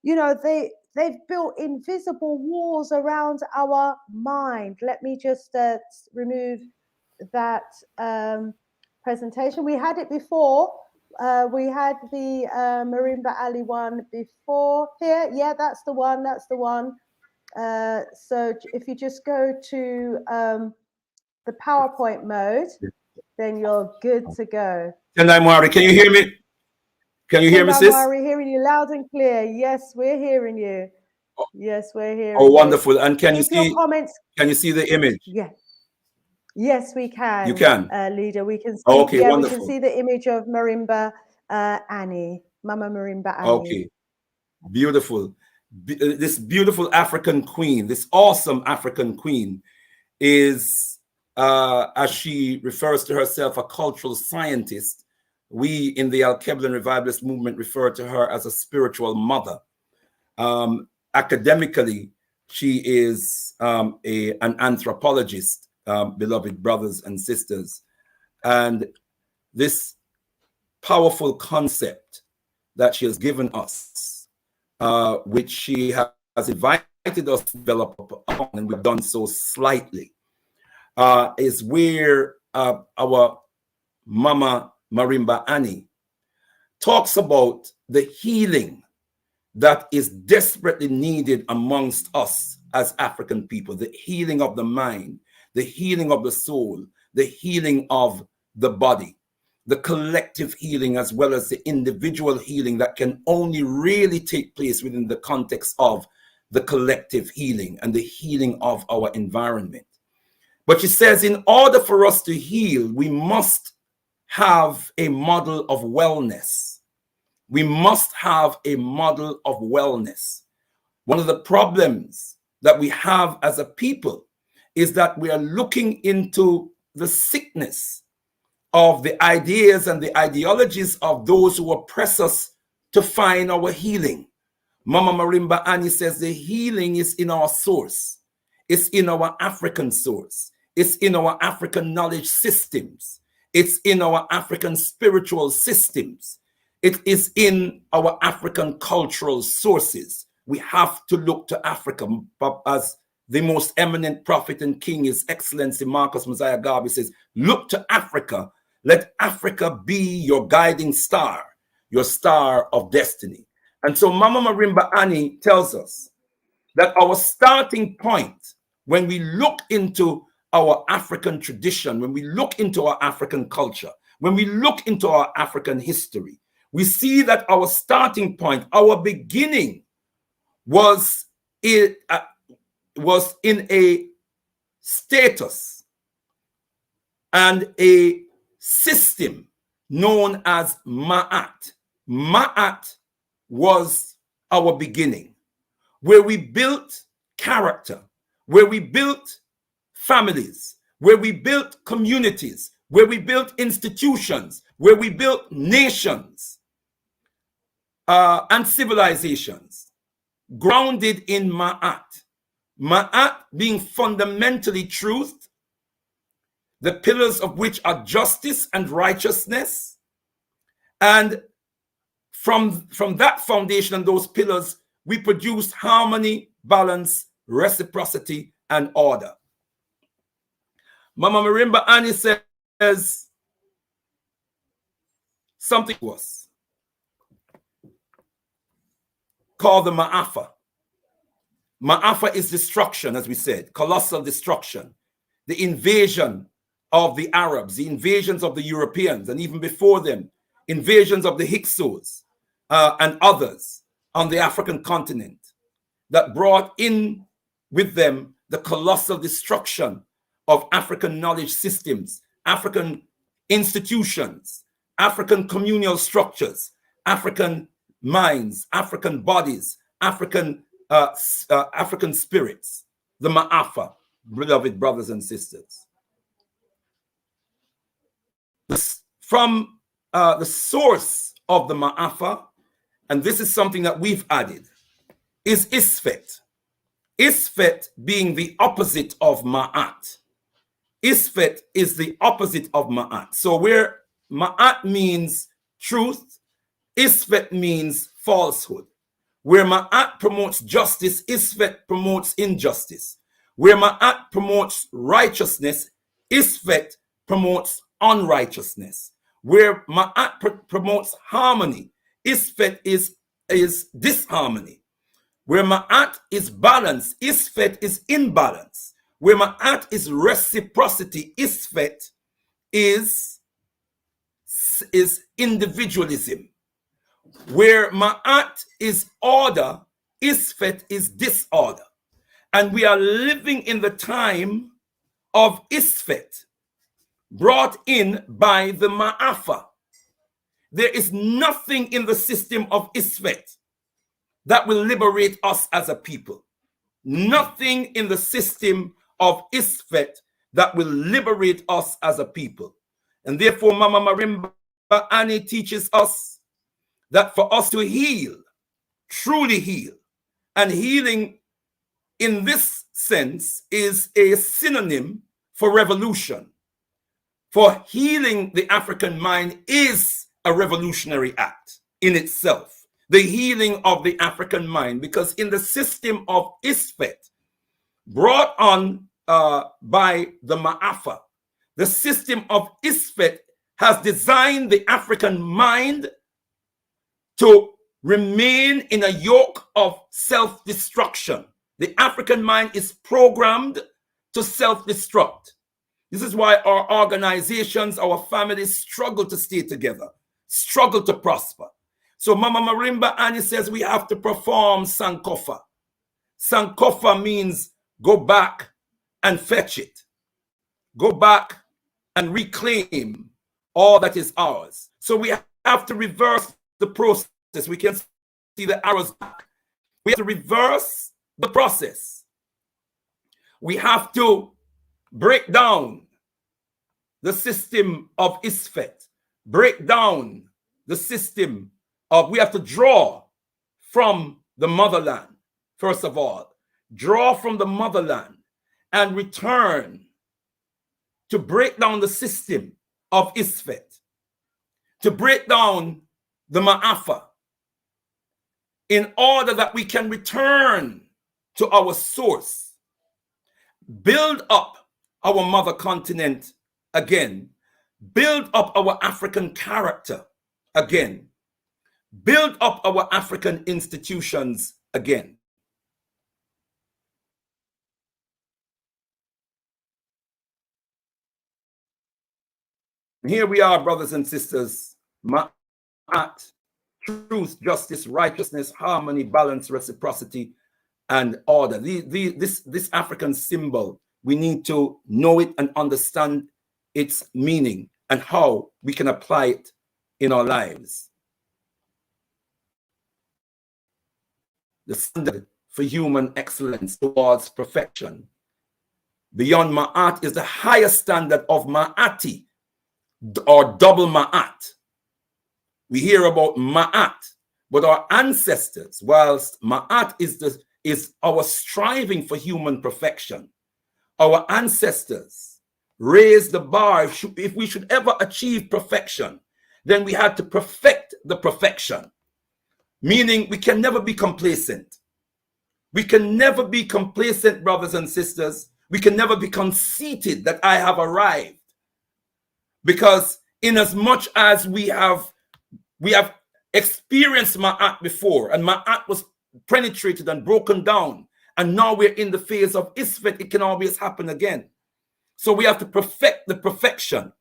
you know, they've built invisible walls around our mind. Let me just remove that presentation. We had it before. We had the Marimba Ali one before here. Yeah, that's the one. That's the one. So if you just go to the PowerPoint mode, then you're good to go. Tendai, can you hear me? Can you hear me, sis? We're hearing you loud and clear. Yes, we're hearing you. Yes, we're hearing you. Oh, wonderful. And can you see your comments? Can you see the image? Yeah. Yes, we can. You can, leader. We can see. Okay, yeah, wonderful. We can see the image of Marimba Annie, Mama Marimba Annie. Okay, beautiful. This beautiful African queen, this awesome African queen, is, as she refers to herself, a cultural scientist. We in the Al-Keblan Revivalist movement refer to her as a spiritual mother. Academically, she is an anthropologist. Beloved brothers and sisters, and this powerful concept that she has given us, which she has invited us to develop upon, and we've done so slightly, is where our Mama Marimba Annie talks about the healing that is desperately needed amongst us as African people, the healing of the mind, the healing of the soul, the healing of the body, the collective healing as well as the individual healing that can only really take place within the context of the collective healing and the healing of our environment. But she says, in order for us to heal, we must have a model of wellness. We must have a model of wellness. One of the problems that we have as a people is that we are looking into the sickness of the ideas and the ideologies of those who oppress us to find our healing. Mama Marimba Annie says the healing is in our source. It's in our African source. It's in our African knowledge systems. It's in our African spiritual systems. It is in our African cultural sources. We have to look to Africa. As the most eminent prophet and king, His Excellency Marcus Mosiah Garvey says, look to Africa. Let Africa be your guiding star, your star of destiny. And so Mama Marimba Annie tells us that our starting point when we look into our African tradition, when we look into our African culture, when we look into our African history, we see that our starting point, our beginning was in a status and a system known as Ma'at. Ma'at was our beginning, where we built character, where we built families, where we built communities, where we built institutions, where we built nations and civilizations grounded in Ma'at. Ma'at being fundamentally truth, the pillars of which are justice and righteousness. And from that foundation and those pillars, we produce harmony, balance, reciprocity, and order. Mama Marimba Annie says something was called the Ma'afa. Ma'afa is destruction, as we said, colossal destruction. The invasion of the Arabs, the invasions of the Europeans, and even before them, invasions of the Hyksos and others on the African continent that brought in with them the colossal destruction of African knowledge systems, African institutions, African communal structures, African minds, African bodies, African spirits, the Ma'afa, beloved brothers and sisters. From the source of the Ma'afa, and this is something that we've added, is Isfet. Isfet being the opposite of Ma'at. Isfet is the opposite of Ma'at. So where Ma'at means truth, Isfet means falsehood. Where Ma'at promotes justice, Isfet promotes injustice. Where Ma'at promotes righteousness, Isfet promotes unrighteousness. Where Ma'at promotes harmony, Isfet is disharmony. Where Ma'at is balance, Isfet is imbalance. Where Ma'at is reciprocity, Isfet is individualism. Where Ma'at is order, Isfet is disorder. And we are living in the time of Isfet, brought in by the Ma'afa. There is nothing in the system of Isfet that will liberate us as a people. Nothing in the system of Isfet that will liberate us as a people. And therefore, Mama Marimba Annie teaches us that for us to heal, truly heal, and healing in this sense is a synonym for revolution. For healing the African mind is a revolutionary act in itself. The healing of the African mind, because in the system of Isfet, brought on by the Ma'afa, the system of Isfet has designed the African mind to remain in a yoke of self-destruction. The African mind is programmed to self-destruct. This is why our organizations, our families struggle to stay together, struggle to prosper. So Mama Marimba Annie says we have to perform Sankofa. Sankofa means go back and fetch it. Go back and reclaim all that is ours. So we have to reverse the process. We can see the arrows back. We have to reverse the process. We have to break down the system of Isfet. Break down the system of, we have to draw from the motherland, first of all. Draw from the motherland and return to break down the system of Isfet, to break down the Ma'afa, in order that we can return to our source, build up our mother continent again, build up our African character again, build up our African institutions again. Here we are, brothers and sisters. Ma'at, truth, justice, righteousness, harmony, balance, reciprocity, and order. This African symbol, we need to know it and understand its meaning and how we can apply it in our lives. The standard for human excellence towards perfection. Beyond Ma'at is the higher standard of Ma'ati, or double Ma'at. We hear about Ma'at, but our ancestors, whilst Ma'at is our striving for human perfection, our ancestors raised the bar. If we should ever achieve perfection, then we had to perfect the perfection, meaning we can never be complacent. We can never be complacent, brothers and sisters. We can never be conceited that I have arrived. Because in as much as we have experienced Ma'at before, and Ma'at was penetrated and broken down, and now we're in the phase of Isfet, it can always happen again. So we have to perfect the perfection.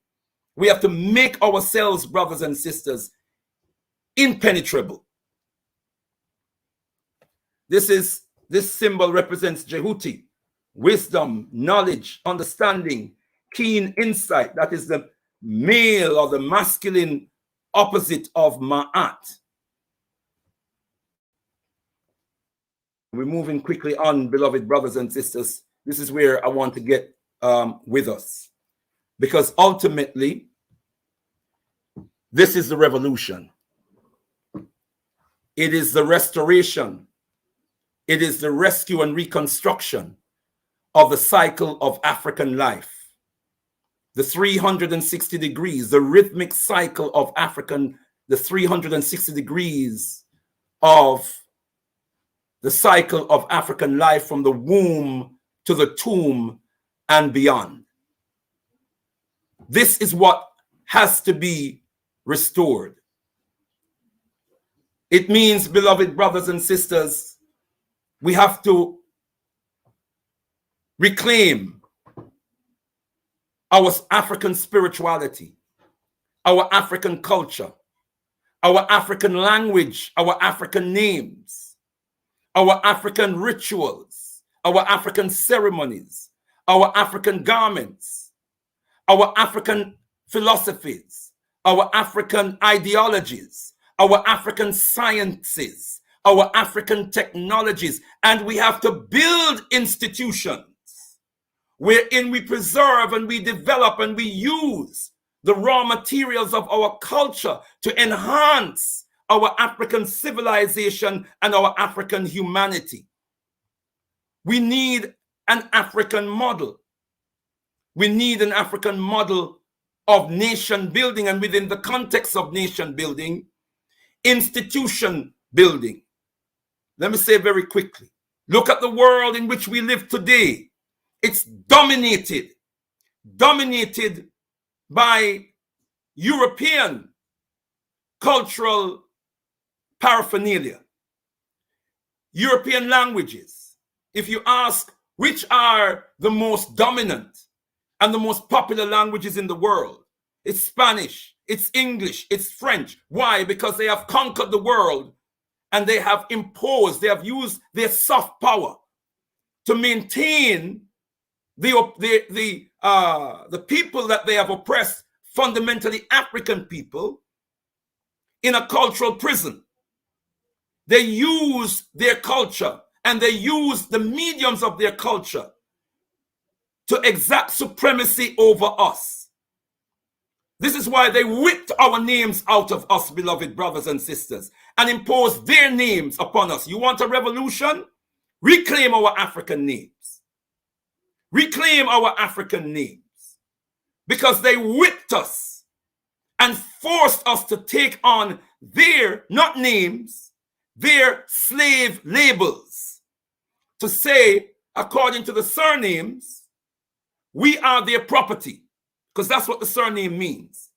We have to make ourselves, brothers and sisters, impenetrable. This symbol represents Jehuti, wisdom, knowledge, understanding, keen insight. That is the male or the masculine opposite of Ma'at. We're moving quickly on, beloved brothers and sisters. This is where I want to get with us. Because ultimately, this is the revolution. It is the restoration. It is the rescue and reconstruction of the cycle of African life. The 360 degrees, the rhythmic cycle of the 360 degrees of the cycle of African life from the womb to the tomb and beyond. This is what has to be restored. It means, beloved brothers and sisters, we have to reclaim our African spirituality, our African culture, our African language, our African names, our African rituals, our African ceremonies, our African garments, our African philosophies, our African ideologies, our African sciences, our African technologies, and we have to build institutions wherein we preserve and we develop and we use the raw materials of our culture to enhance our African civilization and our African humanity. We need an African model. We need an African model of nation building, and within the context of nation building, institution building. Let me say very quickly, look at the world in which we live today. It's dominated by European cultural paraphernalia, European languages. If you ask which are the most dominant and the most popular languages in the world, it's Spanish, it's English, it's French. Why? Because they have conquered the world and they have imposed, they have used their soft power to maintain the people that they have oppressed, fundamentally African people, in a cultural prison. They use their culture and they use the mediums of their culture to exact supremacy over us. This is why they whipped our names out of us, beloved brothers and sisters, and imposed their names upon us. You want a revolution? Reclaim our African names. Reclaim our African names. Because they whipped us and forced us to take on their, not names, their slave labels. To say, according to the surnames, we are their property. Because that's what the surname means.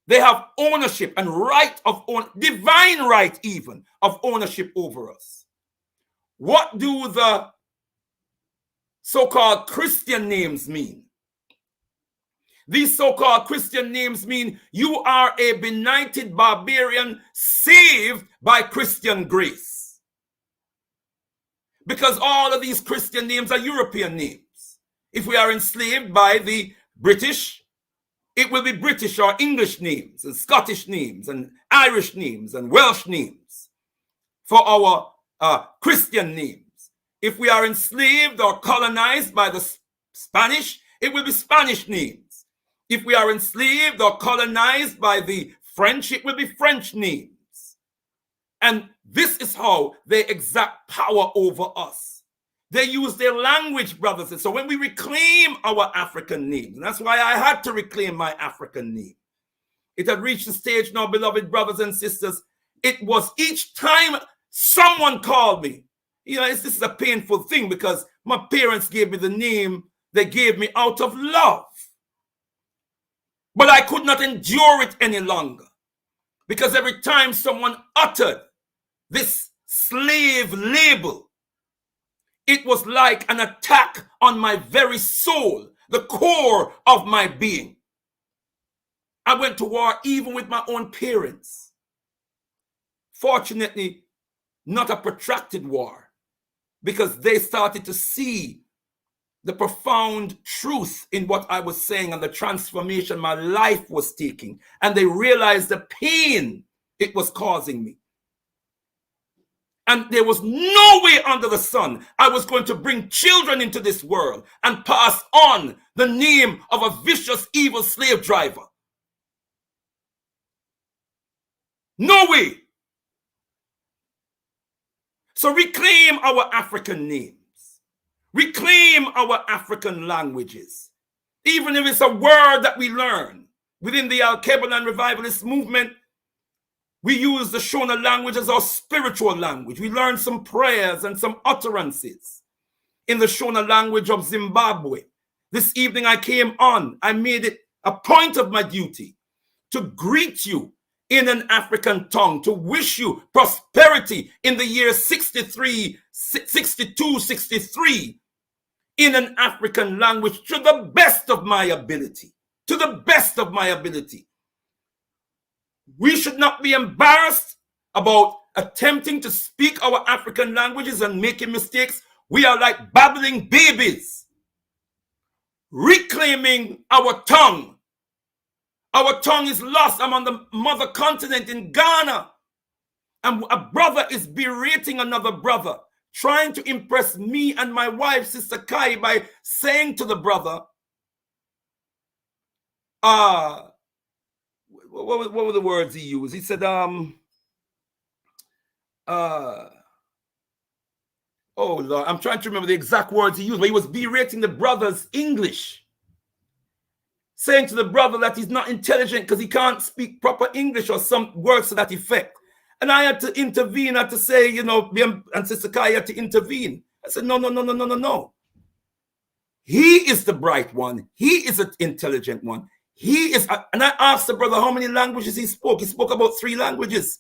They have ownership and right of divine right even of ownership over us. What do the so-called Christian names mean? These so-called Christian names mean you are a benighted barbarian saved by Christian grace. Because all of these Christian names are European names. If we are enslaved by the British, it will be British or English names and Scottish names and Irish names and Welsh names for our Christian names. If we are enslaved or colonized by the Spanish, it will be Spanish names. If we are enslaved or colonized by the French, it will be French names. And this is how they exact power over us. They use their language, brothers. And so when we reclaim our African names, and that's why I had to reclaim my African name. It had reached the stage now, beloved brothers and sisters. It was each time someone called me. You know, this is a painful thing because my parents gave me the name they gave me out of love. But I could not endure it any longer because every time someone uttered this slave label, it was like an attack on my very soul, the core of my being. I went to war even with my own parents. Fortunately, not a protracted war, because they started to see the profound truth in what I was saying and the transformation my life was taking. And they realized the pain it was causing me. And there was no way under the sun I was going to bring children into this world and pass on the name of a vicious, evil slave driver. No way. So reclaim our African names. Reclaim our African languages. Even if it's a word that we learn within the Al-Kebalan revivalist movement, we use the Shona language as our spiritual language. We learn some prayers and some utterances in the Shona language of Zimbabwe. This evening I came on. I made it a point of my duty to greet you in an African tongue, to wish you prosperity in the year 63, 62, 63 in an African language to the best of my ability. To the best of my ability. We should not be embarrassed about attempting to speak our African languages and making mistakes. We are like babbling babies, reclaiming our tongue. Our tongue is lost. I'm on the mother continent in Ghana, and a brother is berating another brother, trying to impress me and my wife, Sister Kai, by saying to the brother, what were the words he used? He said, oh Lord, I'm trying to remember the exact words he used, but he was berating the brother's English, saying to the brother that he's not intelligent because he can't speak proper English or some words to that effect. And I had to intervene. I had to say, you know, and Sister Kai had to intervene. I said, no. He is the bright one. He is an intelligent one. He is, and I asked the brother how many languages he spoke. He spoke about 3 languages.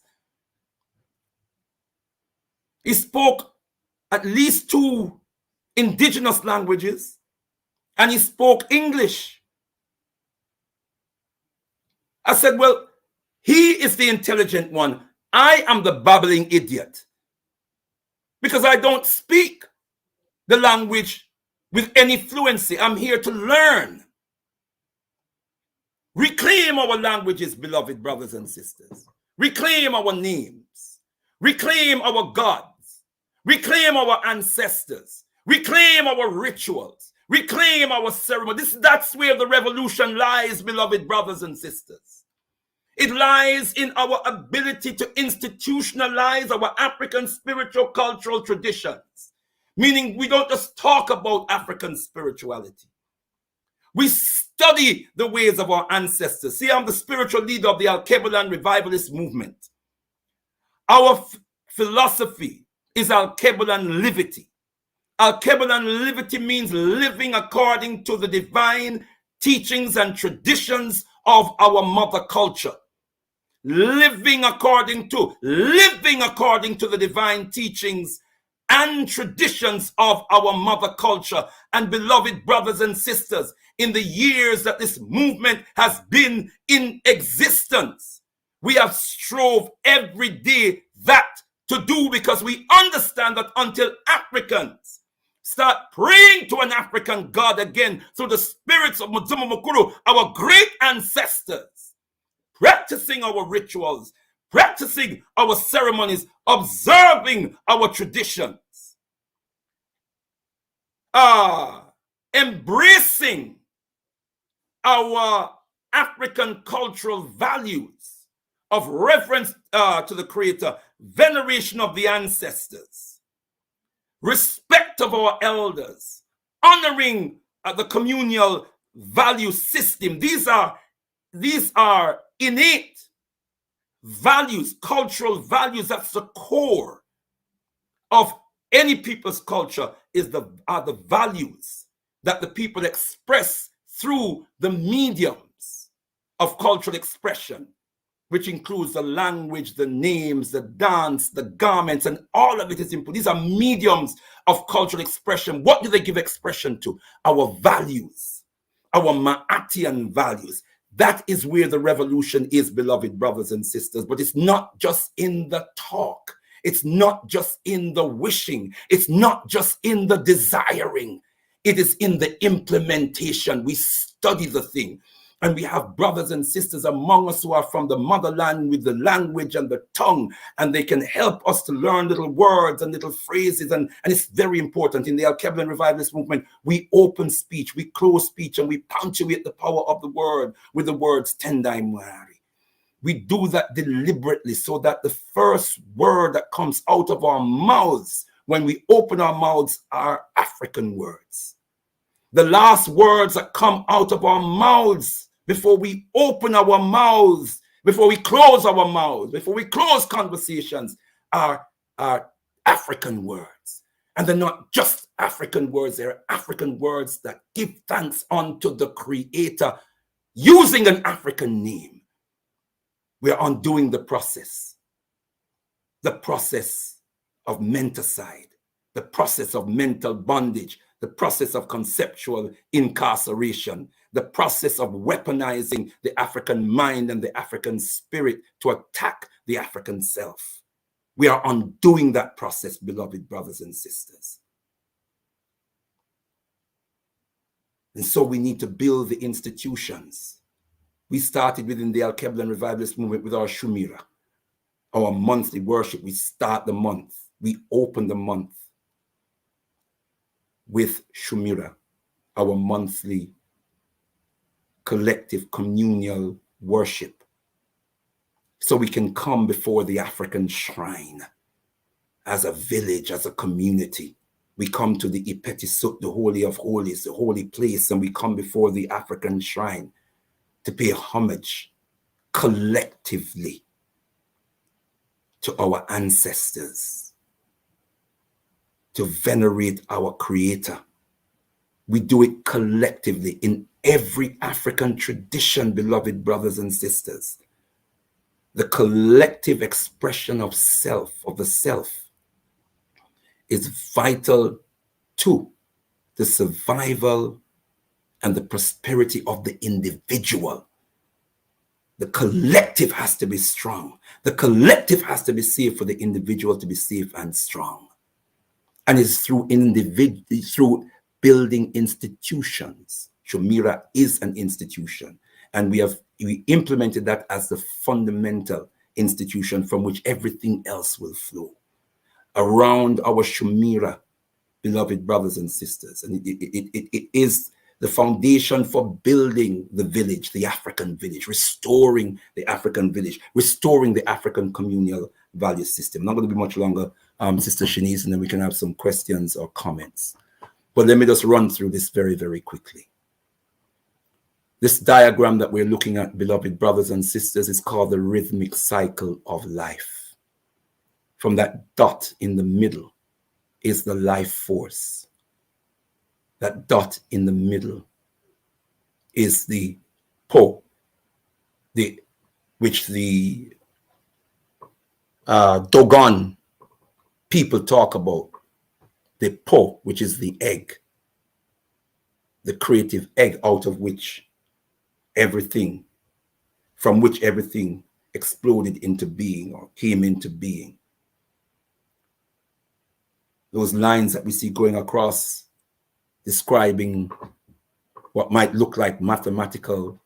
He spoke at least 2 indigenous languages, and he spoke English. I said, well, he is the intelligent one. I am the babbling idiot because I don't speak the language with any fluency. I'm here to learn. Reclaim our languages, beloved brothers and sisters. Reclaim our names. Reclaim our gods. Reclaim our ancestors. Reclaim our rituals. Reclaim our ceremony. That's where the revolution lies, beloved brothers and sisters. It lies in our ability to institutionalize our African spiritual cultural traditions, meaning we don't just talk about African spirituality. We study the ways of our ancestors. See, I'm the spiritual leader of the Al-Kebalan revivalist movement. Our philosophy is Al-Kebalan livity. Al-Kebalan livity means living according to the divine teachings and traditions of our mother culture. Living according to the divine teachings and traditions of our mother culture. And beloved brothers and sisters, in the years that this movement has been in existence. We have strove every day that to do, because we understand that until Africans start praying to an African God again through the spirits of Mudzuma Mukuru, our great ancestors, practicing our rituals, practicing our ceremonies, observing our traditions, embracing our African cultural values of reverence to the Creator, veneration of the ancestors, respect of our elders, honoring the communal value system. These are innate values, cultural values. That's the core of any people's culture, are the values that the people express through the mediums of cultural expression, which includes the language, the names, the dance, the garments, and all of it is important. These are mediums of cultural expression. What do they give expression to? Our values, our Maatian values. That is where the revolution is, beloved brothers and sisters. But it's not just in the talk. It's not just in the wishing. It's not just in the desiring. It is in the implementation. We study the thing. And we have brothers and sisters among us who are from the motherland with the language and the tongue, and they can help us to learn little words and little phrases. And it's very important. In the Al-Keblan Revivalist movement, we open speech, we close speech, and we punctuate the power of the word with the words Tendai Muari. We do that deliberately so that the first word that comes out of our mouths when we open our mouths are African words. The last words that come out of our mouths before we open our mouths, before we close our mouths, before we close conversations are African words. And they're not just African words, they're African words that give thanks unto the Creator using an African name. We are undoing the process of menticide, the process of mental bondage, the process of conceptual incarceration, the process of weaponizing the African mind and the African spirit to attack the African self. We are undoing that process, beloved brothers and sisters. And so we need to build the institutions. We started within the Al-Keblan Revivalist movement with our Shumira, our monthly worship. We start the month. We open the month with Shumira, our monthly collective communal worship, so we can come before the African shrine as a village, as a community. We come to the Ipetisut, the Holy of Holies, the holy place, and we come before the African shrine to pay homage collectively to our ancestors, to venerate our Creator. We do it collectively in every African tradition, beloved brothers and sisters. The collective expression of self, of the self, is vital to the survival and the prosperity of the individual. The collective has to be strong. The collective has to be safe for the individual to be safe and strong. And it's through building institutions. Shumira is an institution, and we implemented that as the fundamental institution from which everything else will flow. Around our Shumira, beloved brothers and sisters, and it is the foundation for building the village, the African village, restoring the African village, restoring the African communal value system. Not going to be much longer, Sister Shanice, and then we can have some questions or comments. But let me just run through this very, very quickly. This diagram that we're looking at, beloved brothers and sisters, is called the rhythmic cycle of life. From that dot in the middle is the life force. That dot in the middle is the Po, which the Dogon people talk about. The Po, which is the egg. the creative egg out of which everything, from which everything exploded into being or came into being. Those lines that we see going across, describing what might look like mathematical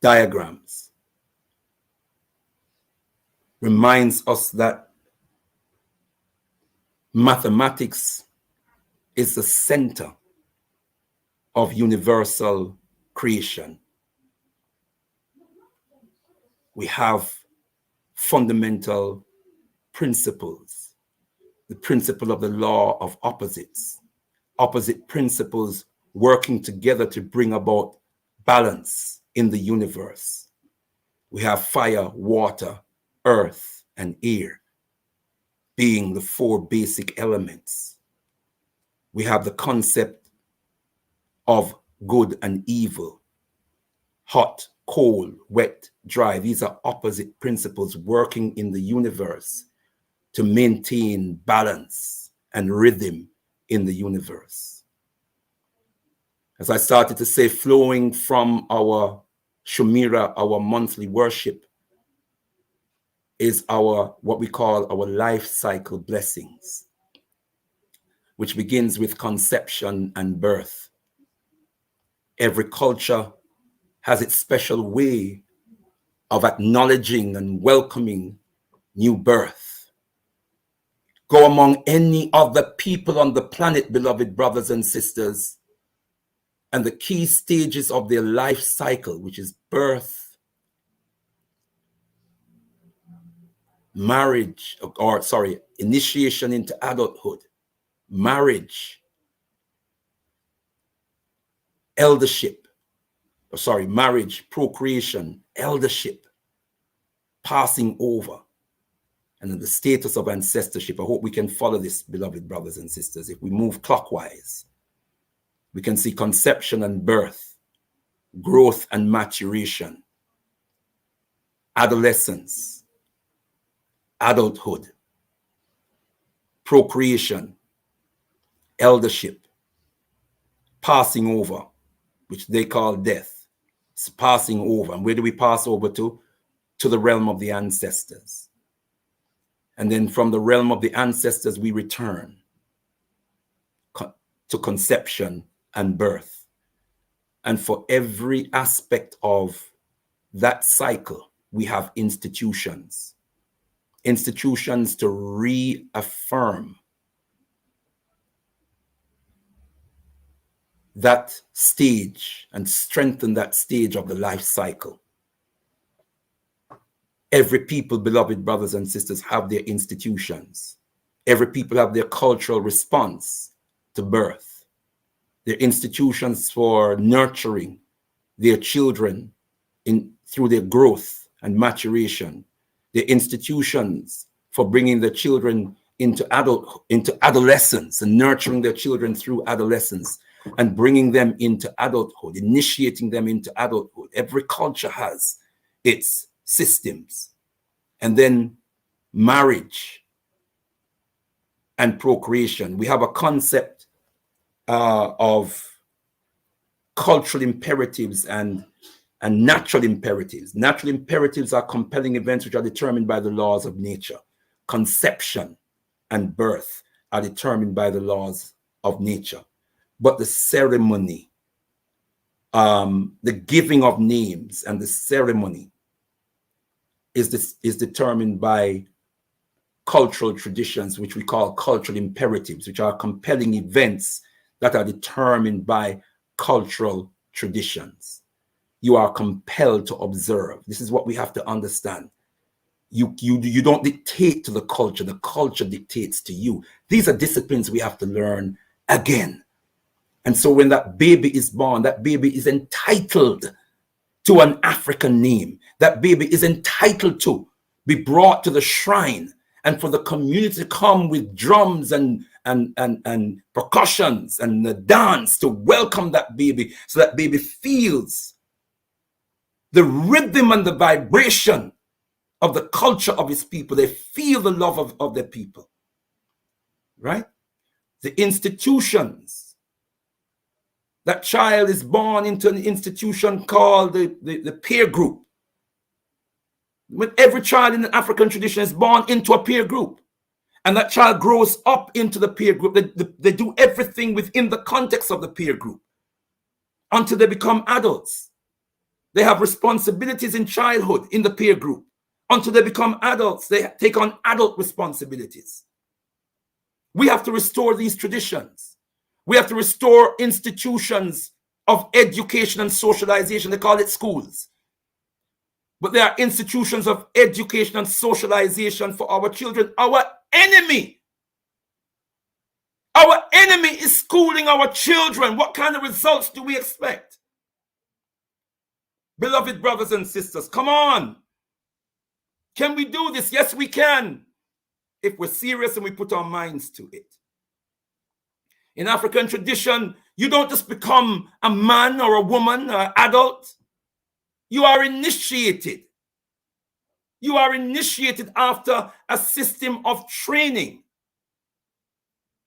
diagrams, reminds us that mathematics is the center of universal creation. We have fundamental principles, the principle of the law of opposites, opposite principles working together to bring about balance in the universe. We have fire, water, earth, and air being the four basic elements. We have the concept of good and evil, hot, cold, wet, dry. These are opposite principles working in the universe to maintain balance and rhythm in the universe. As I started to say, flowing from our Shumira, our monthly worship, is our, what we call our life cycle blessings, which begins with conception and birth. Every culture has its special way of acknowledging and welcoming new birth. Go among any other people on the planet, beloved brothers and sisters, and the key stages of their life cycle, which is birth, marriage, initiation into adulthood, marriage, eldership, marriage, procreation, eldership, passing over, and then the status of ancestorship. I hope we can follow this, beloved brothers and sisters. If we move clockwise, we can see conception and birth, growth and maturation, adolescence, adulthood, procreation, eldership, passing over, which they call death. It's passing over. And where do we pass over to? To the realm of the ancestors. And then from the realm of the ancestors, we return to conception and birth. And for every aspect of that cycle, we have institutions. Institutions to reaffirm that stage and strengthen that stage of the life cycle. Every people, beloved brothers and sisters, have their institutions. Every people have their cultural response to birth. Their institutions for nurturing their children through their growth and maturation. Their institutions for bringing their children into adolescence and nurturing their children through adolescence and bringing them into adulthood, initiating them into adulthood. Every culture has its systems. And then marriage and procreation. We have a concept of cultural imperatives and natural imperatives. Natural imperatives are compelling events which are determined by the laws of nature. Conception and birth are determined by the laws of nature. But the ceremony, the giving of names and the ceremony is determined by cultural traditions, which we call cultural imperatives, which are compelling events that are determined by cultural traditions. You are compelled to observe. This is what we have to understand. You don't dictate to the culture dictates to you. These are disciplines we have to learn again. And so when that baby is born, that baby is entitled to an African name. That baby is entitled to be brought to the shrine and for the community to come with drums and percussions and the dance to welcome that baby, so that baby feels the rhythm and the vibration of the culture of his people. They feel the love of their people, right? the institutions. That child is born into an institution called the peer group. When every child in the African tradition is born into a peer group, and that child grows up into the peer group, they do everything within the context of the peer group until they become adults. They have responsibilities in childhood in the peer group. Until they become adults, they take on adult responsibilities. We have to restore these traditions. We have to restore institutions of education and socialization. They call it schools. But they are institutions of education and socialization for our children. Our enemy is schooling our children. What kind of results do we expect? Beloved brothers and sisters, come on. Can we do this? Yes, we can, if we're serious and we put our minds to it. In African tradition, you don't just become a man or a woman or an adult. You are initiated. You are initiated after a system of training,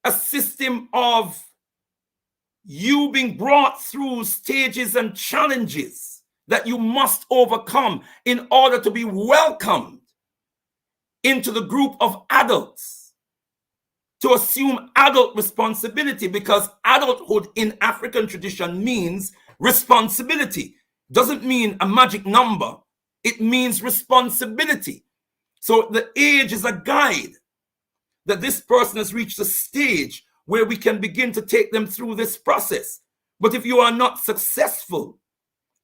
a system of you being brought through stages and challenges that you must overcome in order to be welcomed into the group of adults, to assume adult responsibility, because adulthood in African tradition means responsibility. Doesn't mean a magic number. It means responsibility. So the age is a guide that this person has reached a stage where we can begin to take them through this process. But if you are not successful,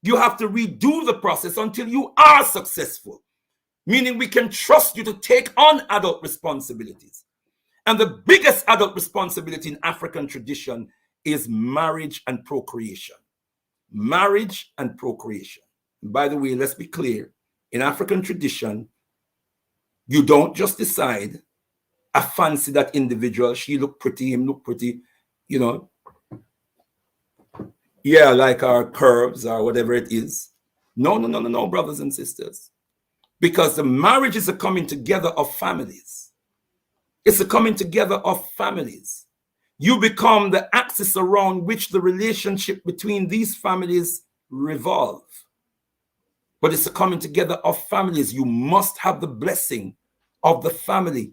you have to redo the process until you are successful, meaning we can trust you to take on adult responsibilities. And the biggest adult responsibility in African tradition is marriage and procreation. Marriage and procreation. And by the way, let's be clear. In African tradition, you don't just decide, I fancy that individual, she look pretty, him look pretty, you know. Yeah, like our curves or whatever it is. No, brothers and sisters. Because the marriage is a coming together of families. It's a coming together of families. You become the axis around which the relationship between these families revolve. But it's a coming together of families. You must have the blessing of the family.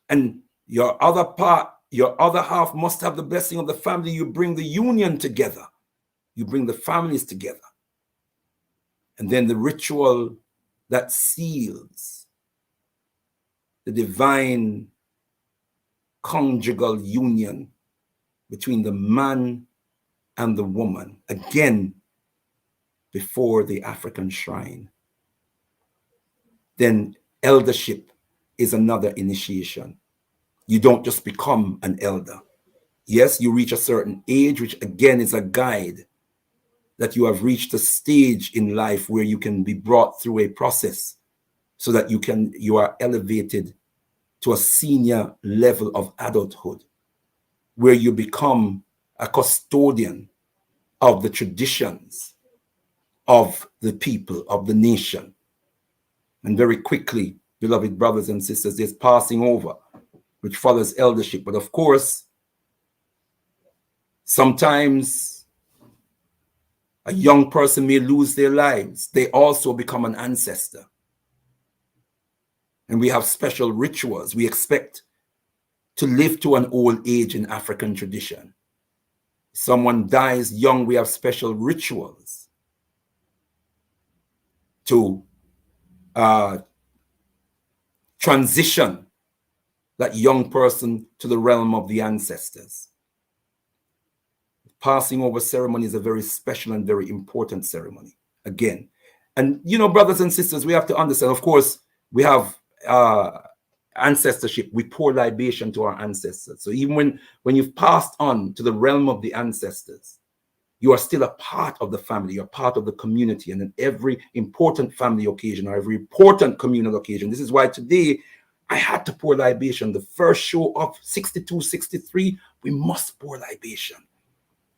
And your other part, your other half must have the blessing of the family. You bring the union together. You bring the families together. And then the ritual that seals the divine conjugal union between the man and the woman, again, before the African shrine. Then eldership is another initiation. You don't just become an elder. Yes, you reach a certain age, which again is a guide that you have reached a stage in life where you can be brought through a process so that you are elevated to a senior level of adulthood, where you become a custodian of the traditions of the people, of the nation. And very quickly, beloved brothers and sisters, there's passing over, which follows eldership. But of course, sometimes a young person may lose their lives. They also become an ancestor. And we have special rituals. We expect to live to an old age in African tradition. Someone dies young, we have special rituals to transition that young person to the realm of the ancestors. Passing over ceremony is a very special and very important ceremony, again. And, you know, brothers and sisters, we have to understand, of course, we have ancestorship. We pour libation to our ancestors. So even when you've passed on to the realm of the ancestors, you are still a part of the family. You're part of the community. And in every important family occasion or every important communal occasion, this is why today I had to pour libation. The first show of 62, 63, we must pour libation.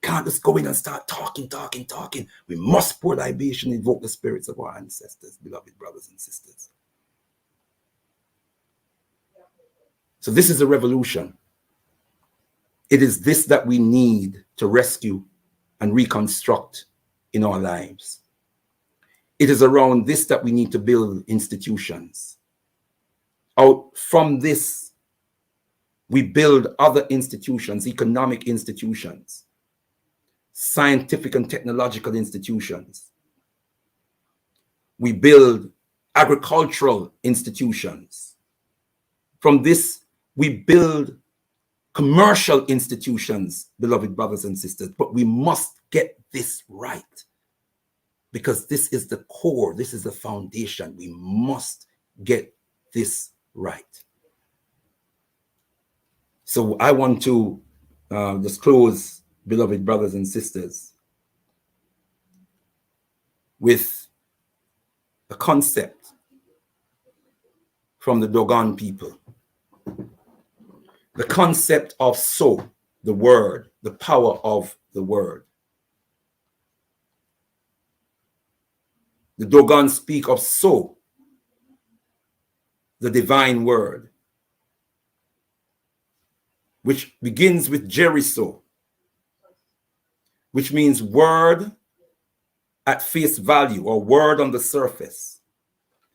Can't just go in and start talking. We must pour libation, invoke the spirits of our ancestors, beloved brothers and sisters. So this is a revolution. It is this that we need to rescue and reconstruct in our lives. It is around this that we need to build institutions. Out from this, we build other institutions, economic institutions, scientific and technological institutions. We build agricultural institutions. From this, we build commercial institutions, beloved brothers and sisters, but we must get this right, because this is the core, this is the foundation. We must get this right. So I want to just close, beloved brothers and sisters, with a concept from the Dogon people. The concept of so, the word, the power of the word. The Dogon speak of so, the divine word, which begins with Jeriso, which means word at face value, or word on the surface.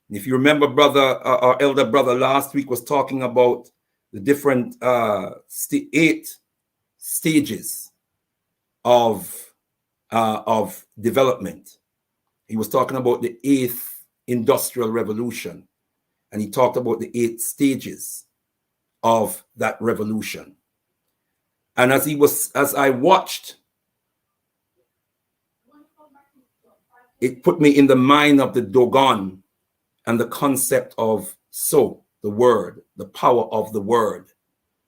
And if you remember, our elder brother last week was talking about the different 8 stages of development. He was talking about the 8th industrial revolution, and he talked about the 8 stages of that revolution. And as I watched, it put me in the mind of the Dogon and the concept of so, the word, the power of the word,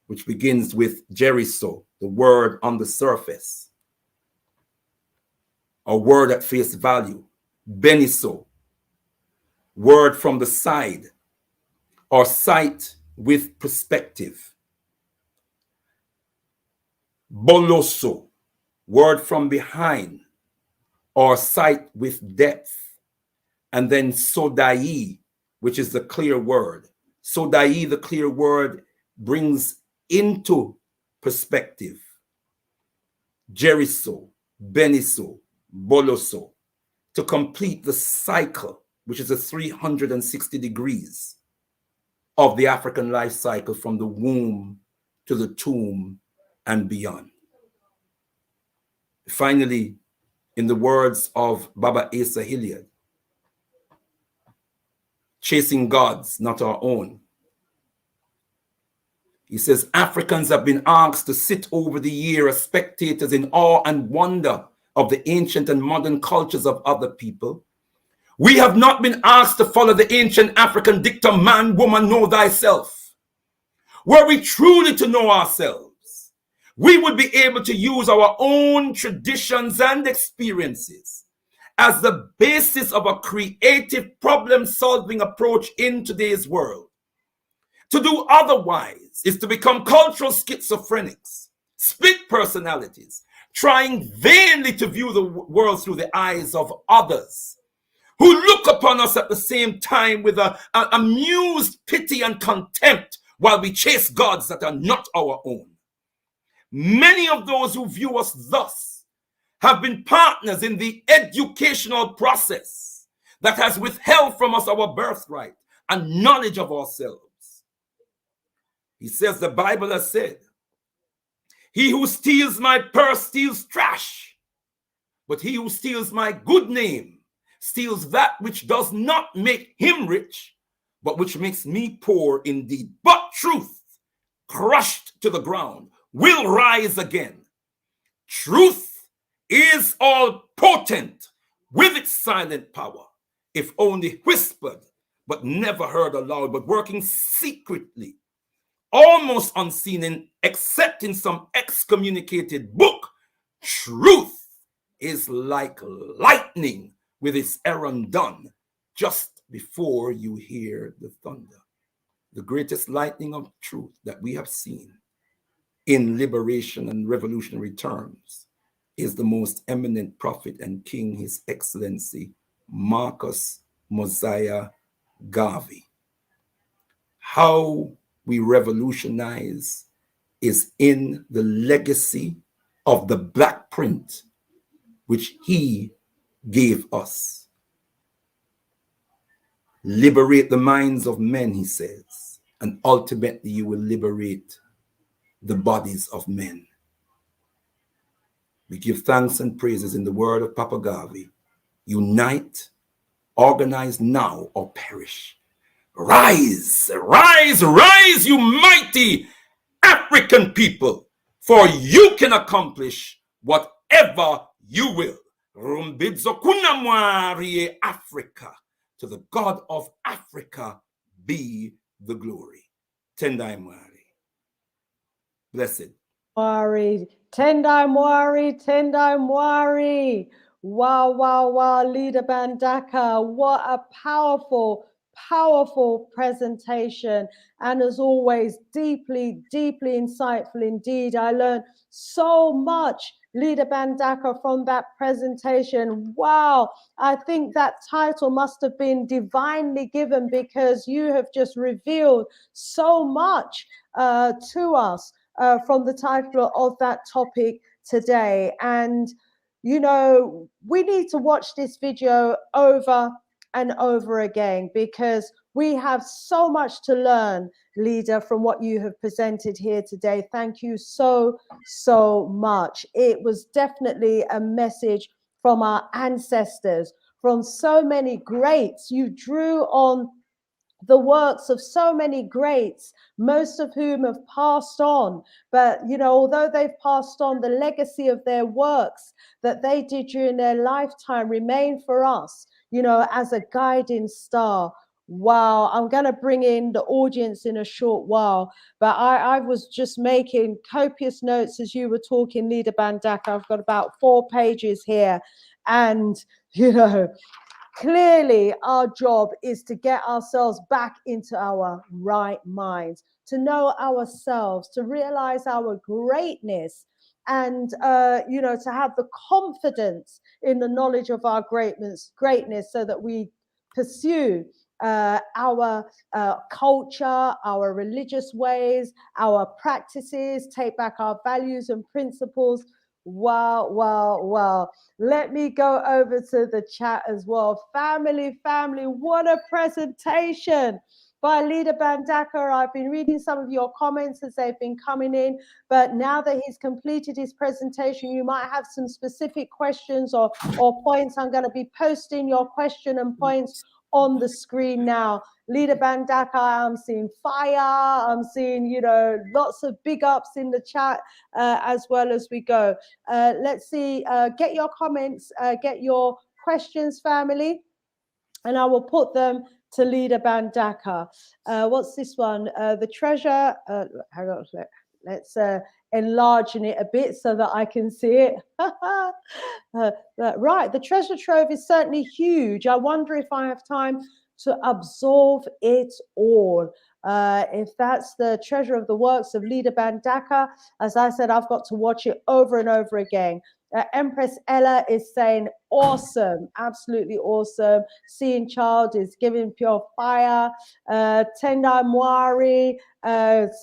which begins with Jeriso, the word on the surface, a word at face value. Beniso, word from the side, or sight with perspective. Boloso, word from behind, or sight with depth. And then Sodai, which is the clear word. Sodai, the clear word, brings into perspective. Jeriso, Beniso, Boloso, to complete the cycle, which is a 360 degrees of the African life cycle, from the womb to the tomb and beyond. Finally, in the words of Baba Asa Hilliard, chasing gods, not our own. He says, Africans have been asked to sit over the year as spectators in awe and wonder of the ancient and modern cultures of other people. We have not been asked to follow the ancient African dictum, man, woman, know thyself. Were we truly to know ourselves, we would be able to use our own traditions and experiences as the basis of a creative problem-solving approach in today's world. To do otherwise is to become cultural schizophrenics, split personalities, trying vainly to view the world through the eyes of others, who look upon us at the same time with a amused pity and contempt while we chase gods that are not our own. Many of those who view us thus have been partners in the educational process that has withheld from us our birthright and knowledge of ourselves. He says, the Bible has said, he who steals my purse steals trash, but he who steals my good name steals that which does not make him rich, but which makes me poor indeed. But truth, crushed to the ground, will rise again. Truth is all potent with its silent power, if only whispered, but never heard aloud, but working secretly, almost unseen, except in some excommunicated book. Truth is like lightning with its errand done, just before you hear the thunder. The greatest lightning of truth that we have seen in liberation and revolutionary terms is the most eminent prophet and king, His Excellency Marcus Mosiah Garvey. How we revolutionize is in the legacy of the black print which he gave us. Liberate the minds of men, he says, and ultimately you will liberate the bodies of men. We give thanks and praises in the word of Papa Garvey. Unite, organize now or perish. Rise, rise, rise, you mighty African people, for you can accomplish whatever you will. Rumbidzo kunamwarie Africa. To the God of Africa be the glory. Tendai Mwari. Blessed. Mwari, Tendai Mwari, Tendai Mwari. Wow, wow, wow, Leader Mbandaka. What a powerful, powerful presentation. And as always, deeply, deeply insightful indeed. I learned so much, Leader Mbandaka, from that presentation. Wow, I think that title must have been divinely given because you have just revealed so much to us. From the title of that topic today. And, you know, we need to watch this video over and over again because we have so much to learn, Leader, from what you have presented here today. Thank you so, so much. It was definitely a message from our ancestors, from so many greats. You drew on the works of so many greats, most of whom have passed on. But, you know, although they've passed on, the legacy of their works that they did during their lifetime remain for us, you know, as a guiding star. Wow, I'm going to bring in the audience in a short while, but I was just making copious notes as you were talking, Leader Mbandaka. I've got about 4 pages here. And, you know, clearly, our job is to get ourselves back into our right minds, to know ourselves, to realize our greatness, and you know, to have the confidence in the knowledge of our greatness, so that we pursue our culture, our religious ways, our practices, take back our values and principles. Wow, wow, wow. Let me go over to the chat as well. Family, what a presentation by Leader Mbandaka. I've been reading some of your comments as they've been coming in, but now that he's completed his presentation, you might have some specific questions or points. I'm going to be posting your question and points on the screen now. Leader Mbandaka, I'm seeing fire. I'm seeing, you know, lots of big ups in the chat as well as we go. Let's see, get your comments, get your questions, family, and I will put them to Leader Mbandaka. What's this one? The treasure, hang on, let's enlarge it a bit so that I can see it. Right, the treasure trove is certainly huge. I wonder if I have time to absorb it all. If that's the treasure of the works of Leader Mbandaka, as I said, I've got to watch it over and over again. Empress Ella is saying, awesome, absolutely awesome. Seeing Child is giving pure fire. Tendai Mwari,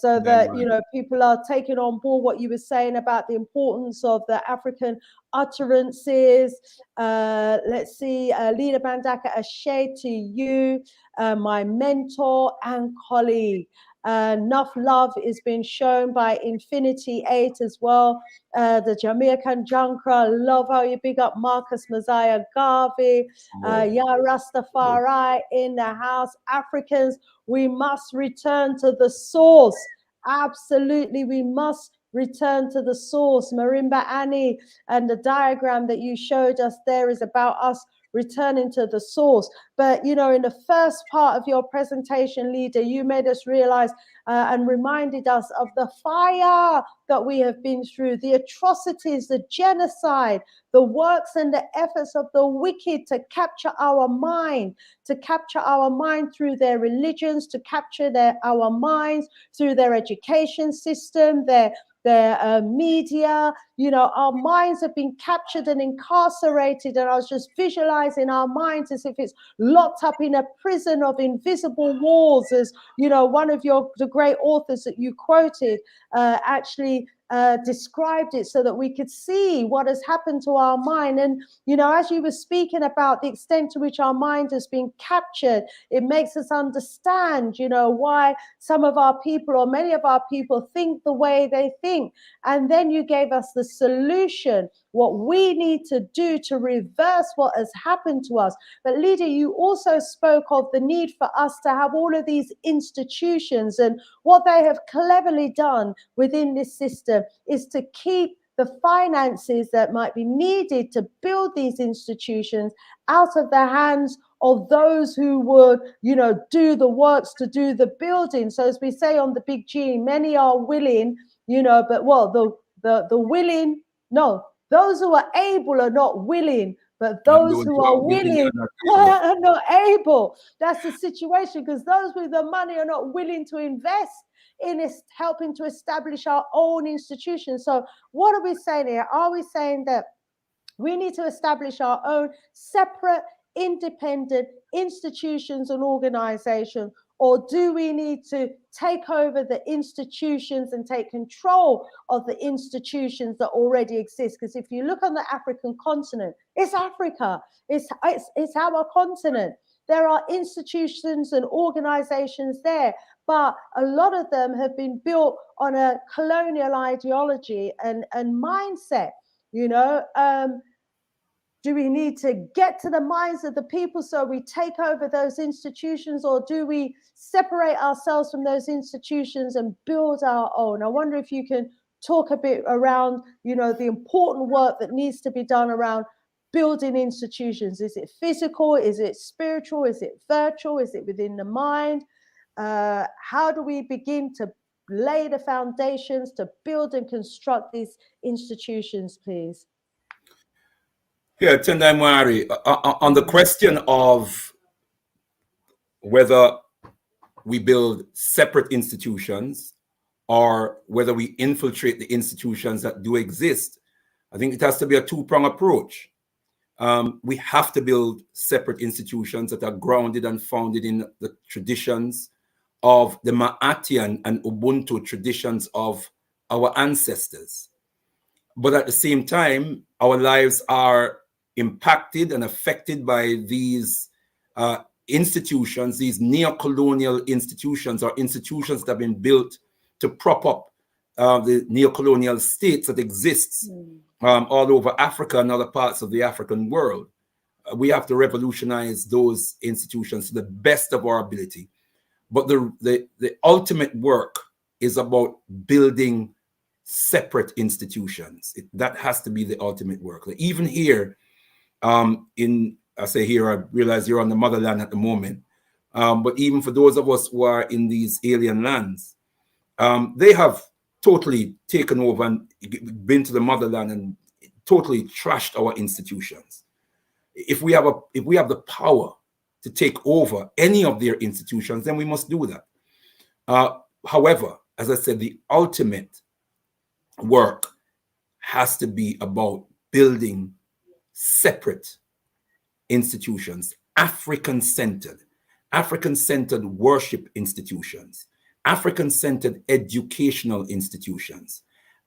so that, you know, people are taking on board what you were saying about the importance of the African utterances. Let's see, Leader Mbandaka, a shade to you, my mentor and colleague. Enough love is being shown by Infinity 8 as well. The Jamaican Junkra, love how you big up Marcus Messiah Garvey. Ya Rastafari in the house. Africans, we must return to the source. Absolutely, we must return to the source. Marimba Annie, and the diagram that you showed us there is about us returning to the source. But, you know, in the first part of your presentation, Leader, you made us realize and reminded us of the fire that we have been through, the atrocities, the genocide, the works and the efforts of the wicked to capture our mind, through their religions, to capture our minds through their education system, their their media. You know, our minds have been captured and incarcerated, and I was just visualizing our minds as if it's locked up in a prison of invisible walls, as you know, one of the great authors that you quoted actually described it, so that we could see what has happened to our mind. And you know, as you were speaking about the extent to which our mind has been captured, it makes us understand, you know, why some of our people, or many of our people, think the way they think. And then you gave us the solution, what we need to do to reverse what has happened to us. But Lydia, you also spoke of the need for us to have all of these institutions, and what they have cleverly done within this system is to keep the finances that might be needed to build these institutions out of the hands of those who would, you know, do the works to do the building. So as we say on the Big G, many are willing, you know, but well, the willing, no, those who are able are not willing, but those who are willing are not able. That's the situation, because those with the money are not willing to invest in helping to establish our own institutions. So what are we saying here? Are we saying that we need to establish our own separate, independent institutions and organizations, or do we need to take over the institutions and take control of the institutions that already exist? Because if you look on the African continent, it's Africa, it's our continent. There are institutions and organizations there, but a lot of them have been built on a colonial ideology and mindset. You know, do we need to get to the minds of the people so we take over those institutions, or do we separate ourselves from those institutions and build our own? I wonder if you can talk a bit around, you know, the important work that needs to be done around building institutions. Is it physical? Is it spiritual? Is it virtual? Is it within the mind? How do we begin to lay the foundations to build and construct these institutions, please? Yeah, Tendai Mwari, on the question of whether we build separate institutions or whether we infiltrate the institutions that do exist, I think it has to be a two-pronged approach. We have to build separate institutions that are grounded and founded in the traditions of the Ma'atian and Ubuntu traditions of our ancestors. But at the same time, our lives are impacted and affected by these institutions, these neo-colonial institutions, or institutions that have been built to prop up the neo-colonial states that exists all over Africa and other parts of the African world. We have to revolutionize those institutions to the best of our ability. But the ultimate work is about building separate institutions. That has to be the ultimate work. Even here, I realize you're on the motherland at the moment, but even for those of us who are in these alien lands, they have totally taken over and been to the motherland and totally trashed our institutions. If we have the power to take over any of their institutions, then we must do that. However, as I said, the ultimate work has to be about building separate institutions, African-centered worship institutions, African-centered educational institutions,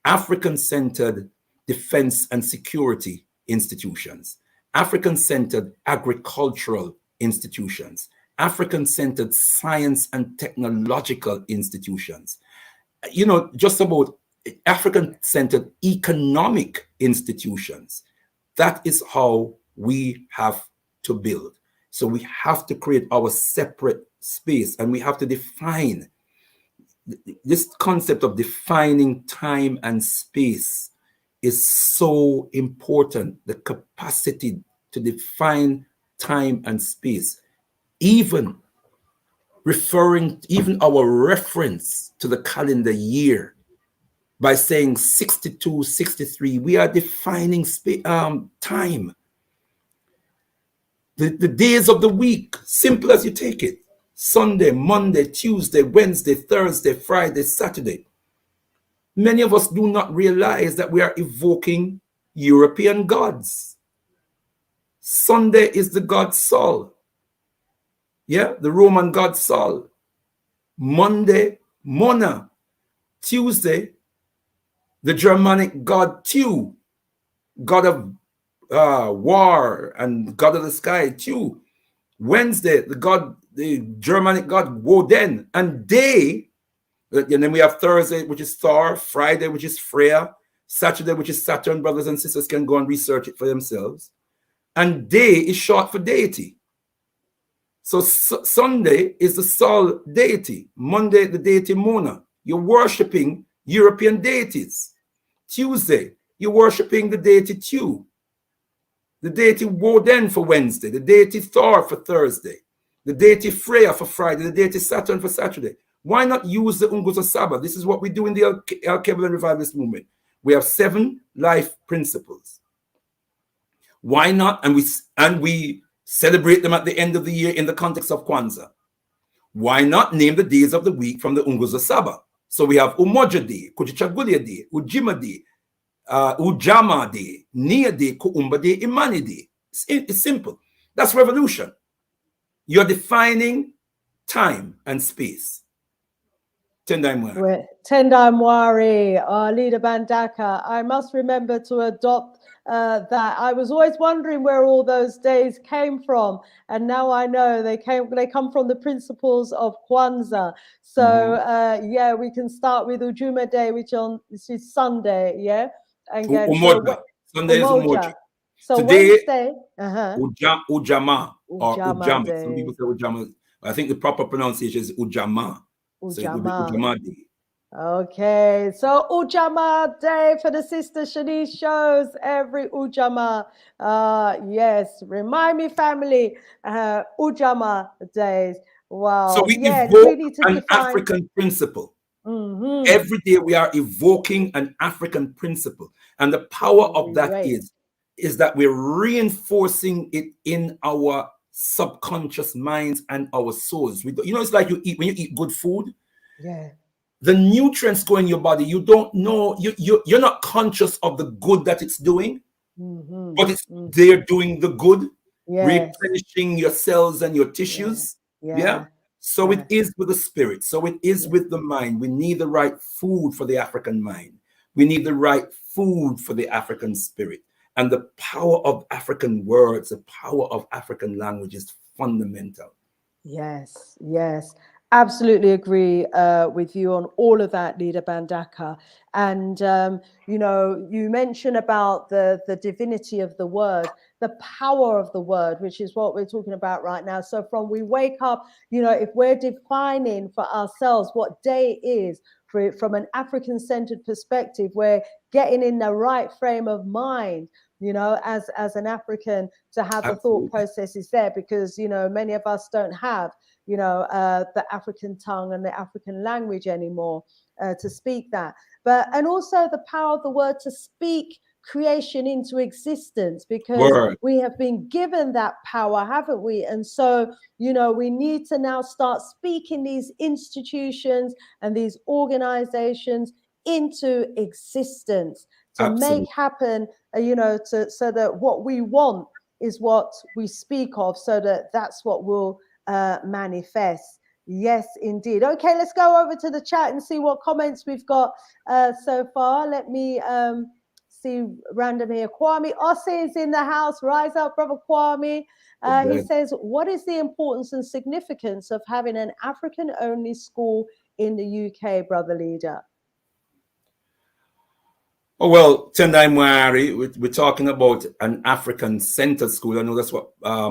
African-centered defense and security institutions, African-centered agricultural institutions, African-centered science and technological institutions, you know, just about African-centered economic institutions. That is how we have to build. So we have to create our separate space, and we have to define this concept of defining time and space is so important. The capacity to define time and space, even our reference to the calendar year, by saying 62, 63, we are defining time. The days of the week, simple as you take it: Sunday, Monday, Tuesday, Wednesday, Thursday, Friday, Saturday. Many of us do not realize that we are evoking European gods. Sunday is the god Sol. Yeah, the Roman god Sol. Monday, Mona. Tuesday, the Germanic god Tu, god of war and god of the sky, Tu. Wednesday, the Germanic god Woden. And day, and then we have Thursday, which is Thor, Friday, which is Freya, Saturday, which is Saturn. Brothers and sisters can go and research it for themselves. And day is short for deity. So Sunday is the Sol deity. Monday, the deity Mona. You're worshiping European deities. Tuesday, you're worshiping the deity Tu. The deity Woden for Wednesday. The deity Thor for Thursday. The deity Freya for Friday. The deity Saturn for Saturday. Why not use the Unguza Saba? This is what we do in the Al-Kebel Revivalist movement. We have 7 life principles. Why not? And we celebrate them at the end of the year in the context of Kwanzaa. Why not name the days of the week from the Unguza Saba? So we have Umoja Day, Kujichagulia Day, Ujima Day, Ujama Day, Nia Day, Kuumba Day, Imani Day. It's simple. That's revolution. You're defining time and space. Tendai Mwari, Leader Mbandaka. I must remember to adopt that. I was always wondering where all those days came from, and now I know they come from the principles of Kwanzaa. So yeah, we can start with Ujuma Day, which is Sunday, yeah, and Umoja. Sunday is Umoja. So today, Wednesday, Ujama or Ujama. Day. Some people say Ujama. I think the proper pronunciation is Ujama. So it would be Ujama Day. Okay, so Ujama Day for the Sister Shanice shows every Ujama. Yes, remind me, family, Ujama days. Wow. So we yes, evoke we need to define African principle. Every day we are evoking an African principle. And the power of that is that we're reinforcing it in our subconscious minds and our souls. It's like when you eat good food. Yeah. The nutrients go in your body. You don't know, you're not conscious of the good that it's doing, but it's they're doing the good, replenishing your cells and your tissues. So it is with the spirit. So it is with the mind. We need the right food for the African mind. We need the right food for the African spirit. And the power of African words, the power of African language is fundamental. Yes, yes. Absolutely agree with you on all of that, Leader Mbandaka. And, you mentioned about the divinity of the word, the power of the word, which is what we're talking about right now. So from we wake up, if we're defining for ourselves what day is, from an African-centered perspective, we're getting in the right frame of mind, as an African, to have the thought processes there, because, many of us don't have the African tongue and the African language anymore to speak that. And also the power of the word to speak creation into existence, because we have been given that power, haven't we? And so, we need to now start speaking these institutions and these organizations into existence to make happen, so that what we want is what we speak of, so that that's what will manifest. Yes, indeed. Okay, let's go over to the chat and see what comments we've got so far. Let me see random here. Kwame Ossie is in the house. Rise up, brother Kwame. He says, what is the importance and significance of having an African-only school in the UK, brother leader? Oh, well, Tendai Mwari, we're talking about an African-centered school. I know that's what our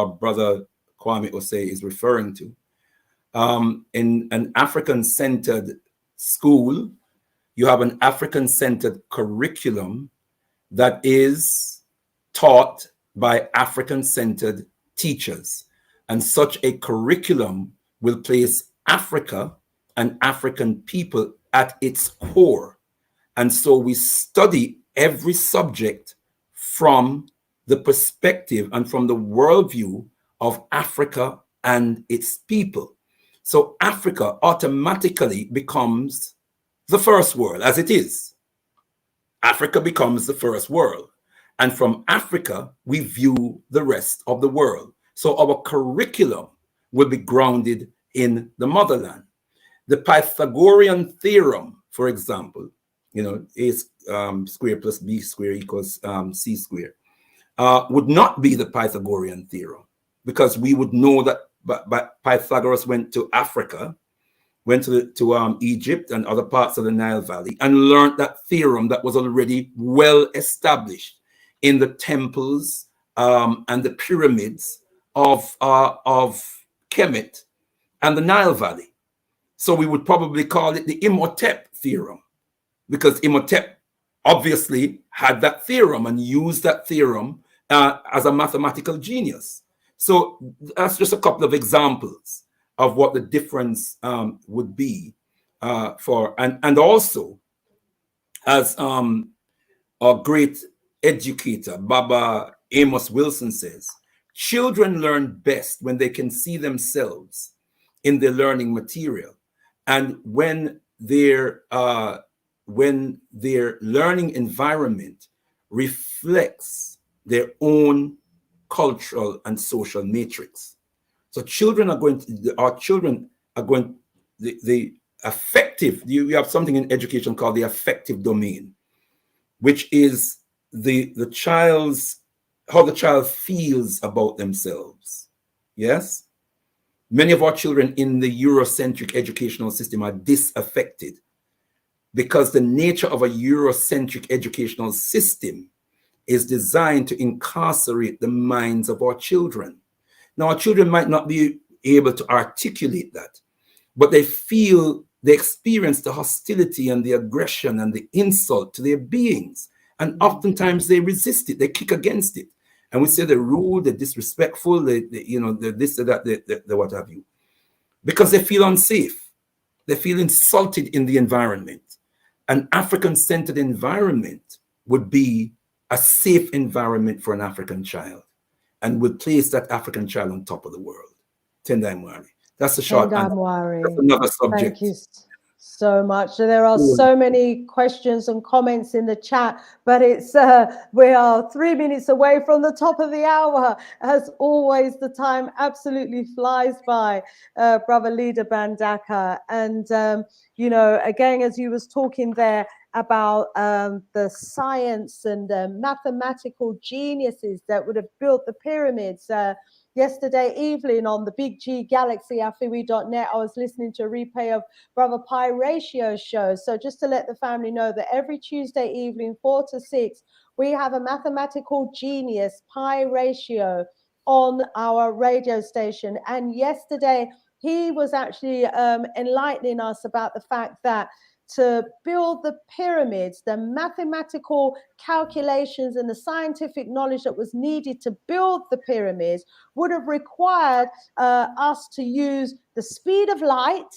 brother Kwame Osei is referring to. In an African-centered school, you have an African-centered curriculum that is taught by African-centered teachers. And such a curriculum will place Africa and African people at its core. And so we study every subject from the perspective and from the worldview of Africa and its people. So Africa automatically becomes the first world, as it is. Africa becomes the first world. And from Africa, we view the rest of the world. So our curriculum will be grounded in the motherland. The Pythagorean theorem, for example, a square plus b square equals c square, would not be the Pythagorean theorem, because we would know that but Pythagoras went to Africa, went to Egypt and other parts of the Nile Valley, and learned that theorem that was already well established in the temples and the pyramids of Kemet and the Nile Valley. So we would probably call it the Imhotep theorem, because Imhotep obviously had that theorem and used that theorem as a mathematical genius. So that's just a couple of examples of what the difference would be and also, as our great educator Baba Amos Wilson says, children learn best when they can see themselves in their learning material, and when their learning environment reflects their own cultural and social matrix. So our children are going, the affective, you have something in education called the affective domain, which is how the child feels about themselves. Yes? Many of our children in the Eurocentric educational system are disaffected, because the nature of a Eurocentric educational system is designed to incarcerate the minds of our children. Now, our children might not be able to articulate that, but they experience the hostility and the aggression and the insult to their beings. And oftentimes they resist it, they kick against it. And we say they're rude, they're disrespectful, they're this, that, the what have you. Because they feel unsafe. They feel insulted in the environment. An African-centered environment would be a safe environment for an African child, and would place that African child on top of the world. Tendai Mwari. That's the short answer. That's another subject. Thank you so much. So there are so many questions and comments in the chat, but it's we are 3 minutes away from the top of the hour. As always, the time absolutely flies by, brother leader Mbandaka. And again, as you was talking there about the science and the mathematical geniuses that would have built the pyramids. Yesterday evening on the Big G Galaxy, afiwi.net, I was listening to a replay of Brother Pi Ratio's show. So just to let the family know that every Tuesday evening, 4 to 6, we have a mathematical genius, Pi Ratio, on our radio station. And yesterday, he was actually enlightening us about the fact that to build the pyramids, the mathematical calculations and the scientific knowledge that was needed to build the pyramids would have required us to use the speed of light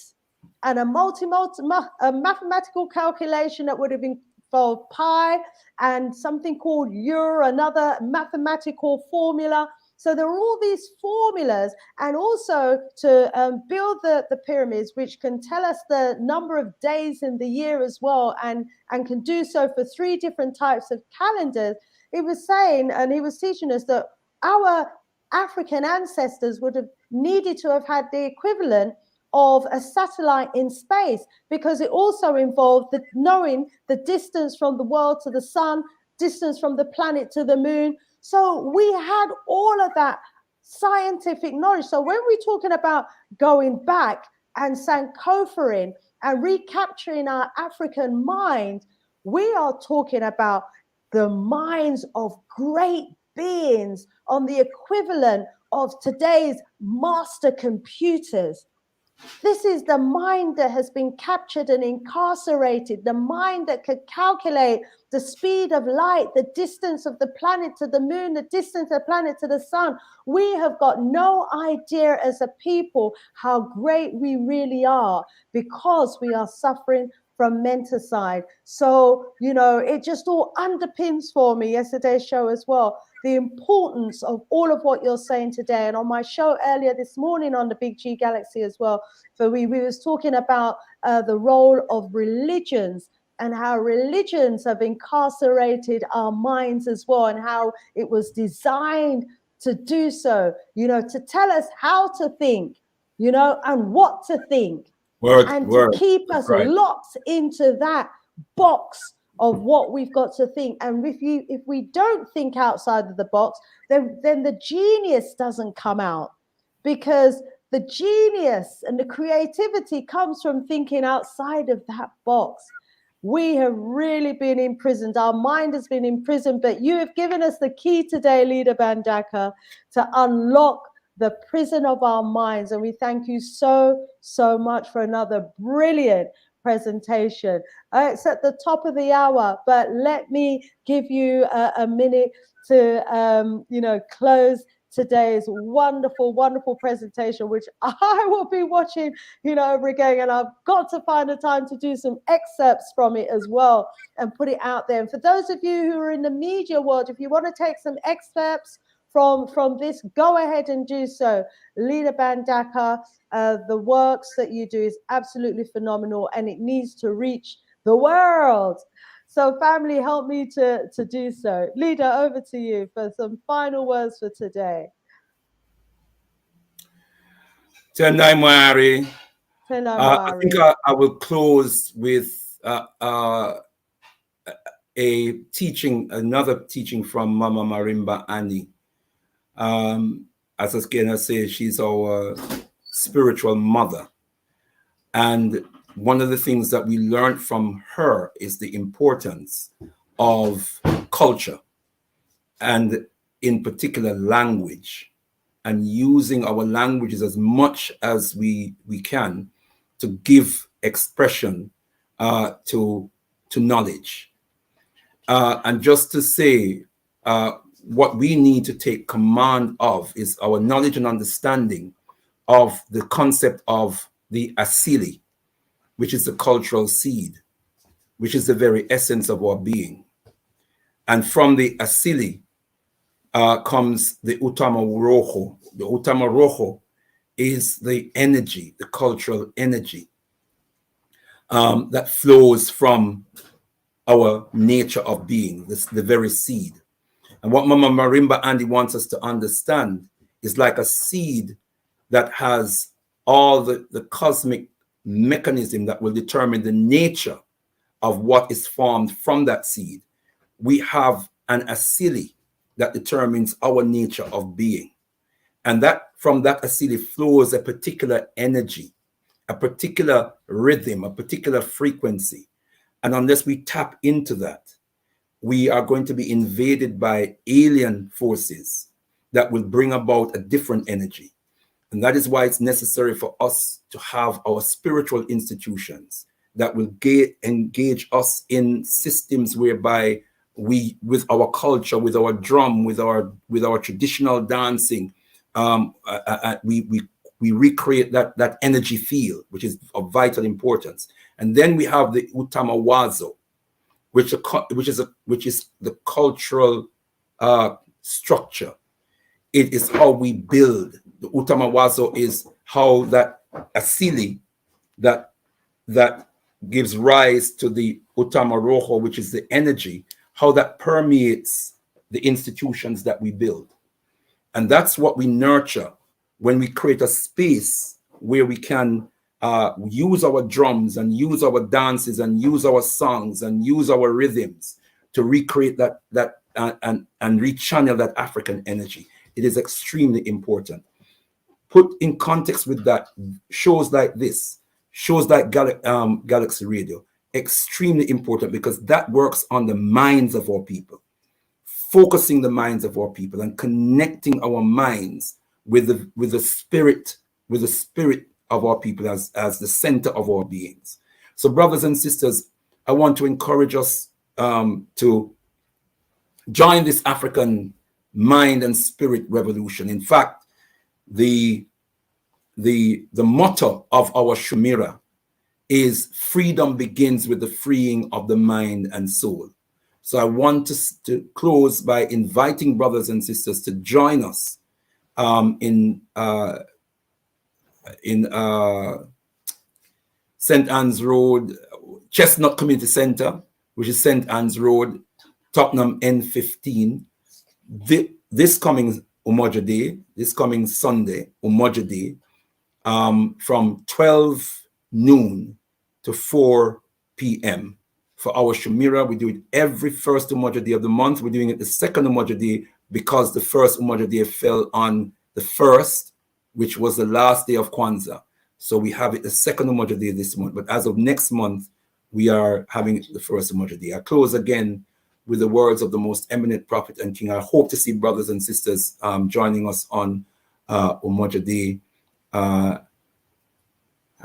and a mathematical calculation that would have involved pi and something called another mathematical formula. So there are all these formulas, and also to build the pyramids, which can tell us the number of days in the year as well, and can do so for 3 different types of calendars. He was saying, and he was teaching us, that our African ancestors would have needed to have had the equivalent of a satellite in space, because it also involved knowing the distance from the world to the sun, distance from the planet to the moon. So we had all of that scientific knowledge. So when we're talking about going back and Sankofering and recapturing our African mind, we are talking about the minds of great beings on the equivalent of today's master computers. This is the mind that has been captured and incarcerated, the mind that could calculate the speed of light, the distance of the planet to the moon, the distance of the planet to the sun. We have got no idea as a people how great we really are, because we are suffering from menticide. So, it just all underpins for me yesterday's show as well, the importance of all of what you're saying today. And on my show earlier this morning on the Big G Galaxy as well, so we was talking about the role of religions and how religions have incarcerated our minds as well, and how it was designed to do so, you know, to tell us how to think, you know, and what to think, and to keep us locked into that box of what we've got to think. And if we don't think outside of the box, then the genius doesn't come out, because the genius and the creativity comes from thinking outside of that box. We have really been imprisoned. Our mind has been imprisoned, but you have given us the key today, Leader Mbandaka, to unlock the prison of our minds. And we thank you so, so much for another brilliant presentation. It's at the top of the hour, but let me give you a minute to, you know, close today's wonderful, wonderful presentation, which I will be watching, you know, over again. And I've got to find a time to do some excerpts from it as well and put it out there. And for those of you who are in the media world, if you want to take some excerpts from this, go ahead and do so. Leader Mbandaka, the works that you do is absolutely phenomenal, and it needs to reach the world. So family, help me to do so. Leader, over to you for some final words for today. Tendai Moari. I think I will close with another teaching from Mama Marimba Annie. As Askena says, she's our spiritual mother. And one of the things that we learned from her is the importance of culture, and in particular language, and using our languages as much as we can to give expression to knowledge. And just to say, what we need to take command of is our knowledge and understanding of the concept of the asili, which is the cultural seed, which is the very essence of our being. And from the asili comes the utama rojo. The utama rojo is the energy, the cultural energy that flows from our nature of being, the very seed. And what Mama Marimba Andy wants us to understand is like a seed that has all the cosmic mechanism that will determine the nature of what is formed from that seed. We have an asili that determines our nature of being. And that from that asili flows a particular energy, a particular rhythm, a particular frequency. And unless we tap into that, we are going to be invaded by alien forces that will bring about a different energy. And that is why it's necessary for us to have our spiritual institutions that will engage us in systems whereby we, with our culture, with our drum, with our traditional dancing, we recreate that energy field, which is of vital importance. And then we have the Utamawazo, which is the cultural structure. It is how we build. The Utamawazo is how that asili that gives rise to the Utama Rojo, which is the energy, how that permeates the institutions that we build. And that's what we nurture when we create a space where we can use our drums and use our dances and use our songs and use our rhythms to recreate that and rechannel that African energy. It is extremely important. Put in context with that, shows like this, shows like Galaxy Radio, extremely important, because that works on the minds of our people, focusing the minds of our people and connecting our minds with the spirit of our people as the center of our beings. So brothers and sisters, I want to encourage us to join this African mind and spirit revolution. In fact, the motto of our Shumira is freedom begins with the freeing of the mind and soul. So I want to close by inviting brothers and sisters to join us in St. Anne's Road, Chestnut Community Center, which is St. Anne's Road, Tottenham N15. This coming Umoja Day, this coming Sunday, Umoja Day, from 12 noon to 4 p.m. For our Shumira, we do it every first Umoja Day of the month. We're doing it the second Umoja Day because the first Umoja Day fell on the 1st, which was the last day of Kwanzaa. So we have it the second Umoja Day this month. But as of next month, we are having it the first Umoja Day. I close again with the words of the most eminent prophet and king. I hope to see brothers and sisters joining us on Umoja Day. I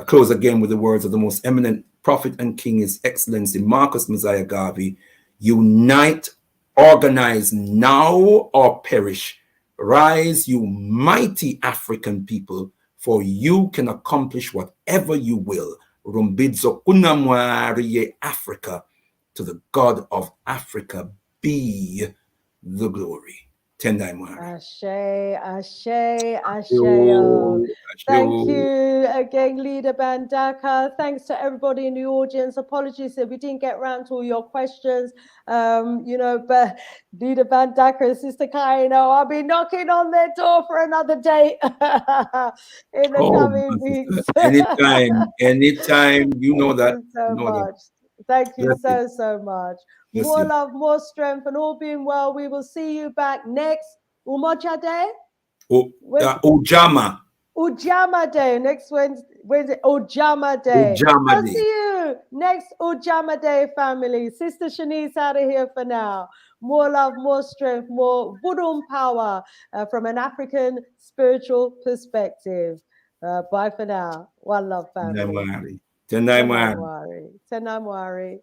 close again with the words of the most eminent prophet and king, His Excellency Marcus Messiah Garvey. Unite, organize now or perish. Rise, you mighty African people, for you can accomplish whatever you will. Rumbidzo kunamwariye Africa, to the God of Africa be the glory. Tendai Mwari. Ashe, Ashe, Ashe. Thank you again, Leader Mbandaka. Thanks to everybody in the audience. Apologies if we didn't get around to all your questions. You know, but Leader Mbandaka and Sister Kai, you know, I'll be knocking on their door for another date in the coming weeks. Anytime, you know that. Thank you so much. Thank you so much. More love, more strength, and all being well. We will see you back next Umoja Day. Ujama. Ujama Day next Wednesday. Ujama Day. I'll see you next Ujama Day, family. Sister Shanice out of here for now. More love, more strength, more Budum power from an African spiritual perspective. Bye for now. One love, family. Tenai Mwari. Tenai Mwari.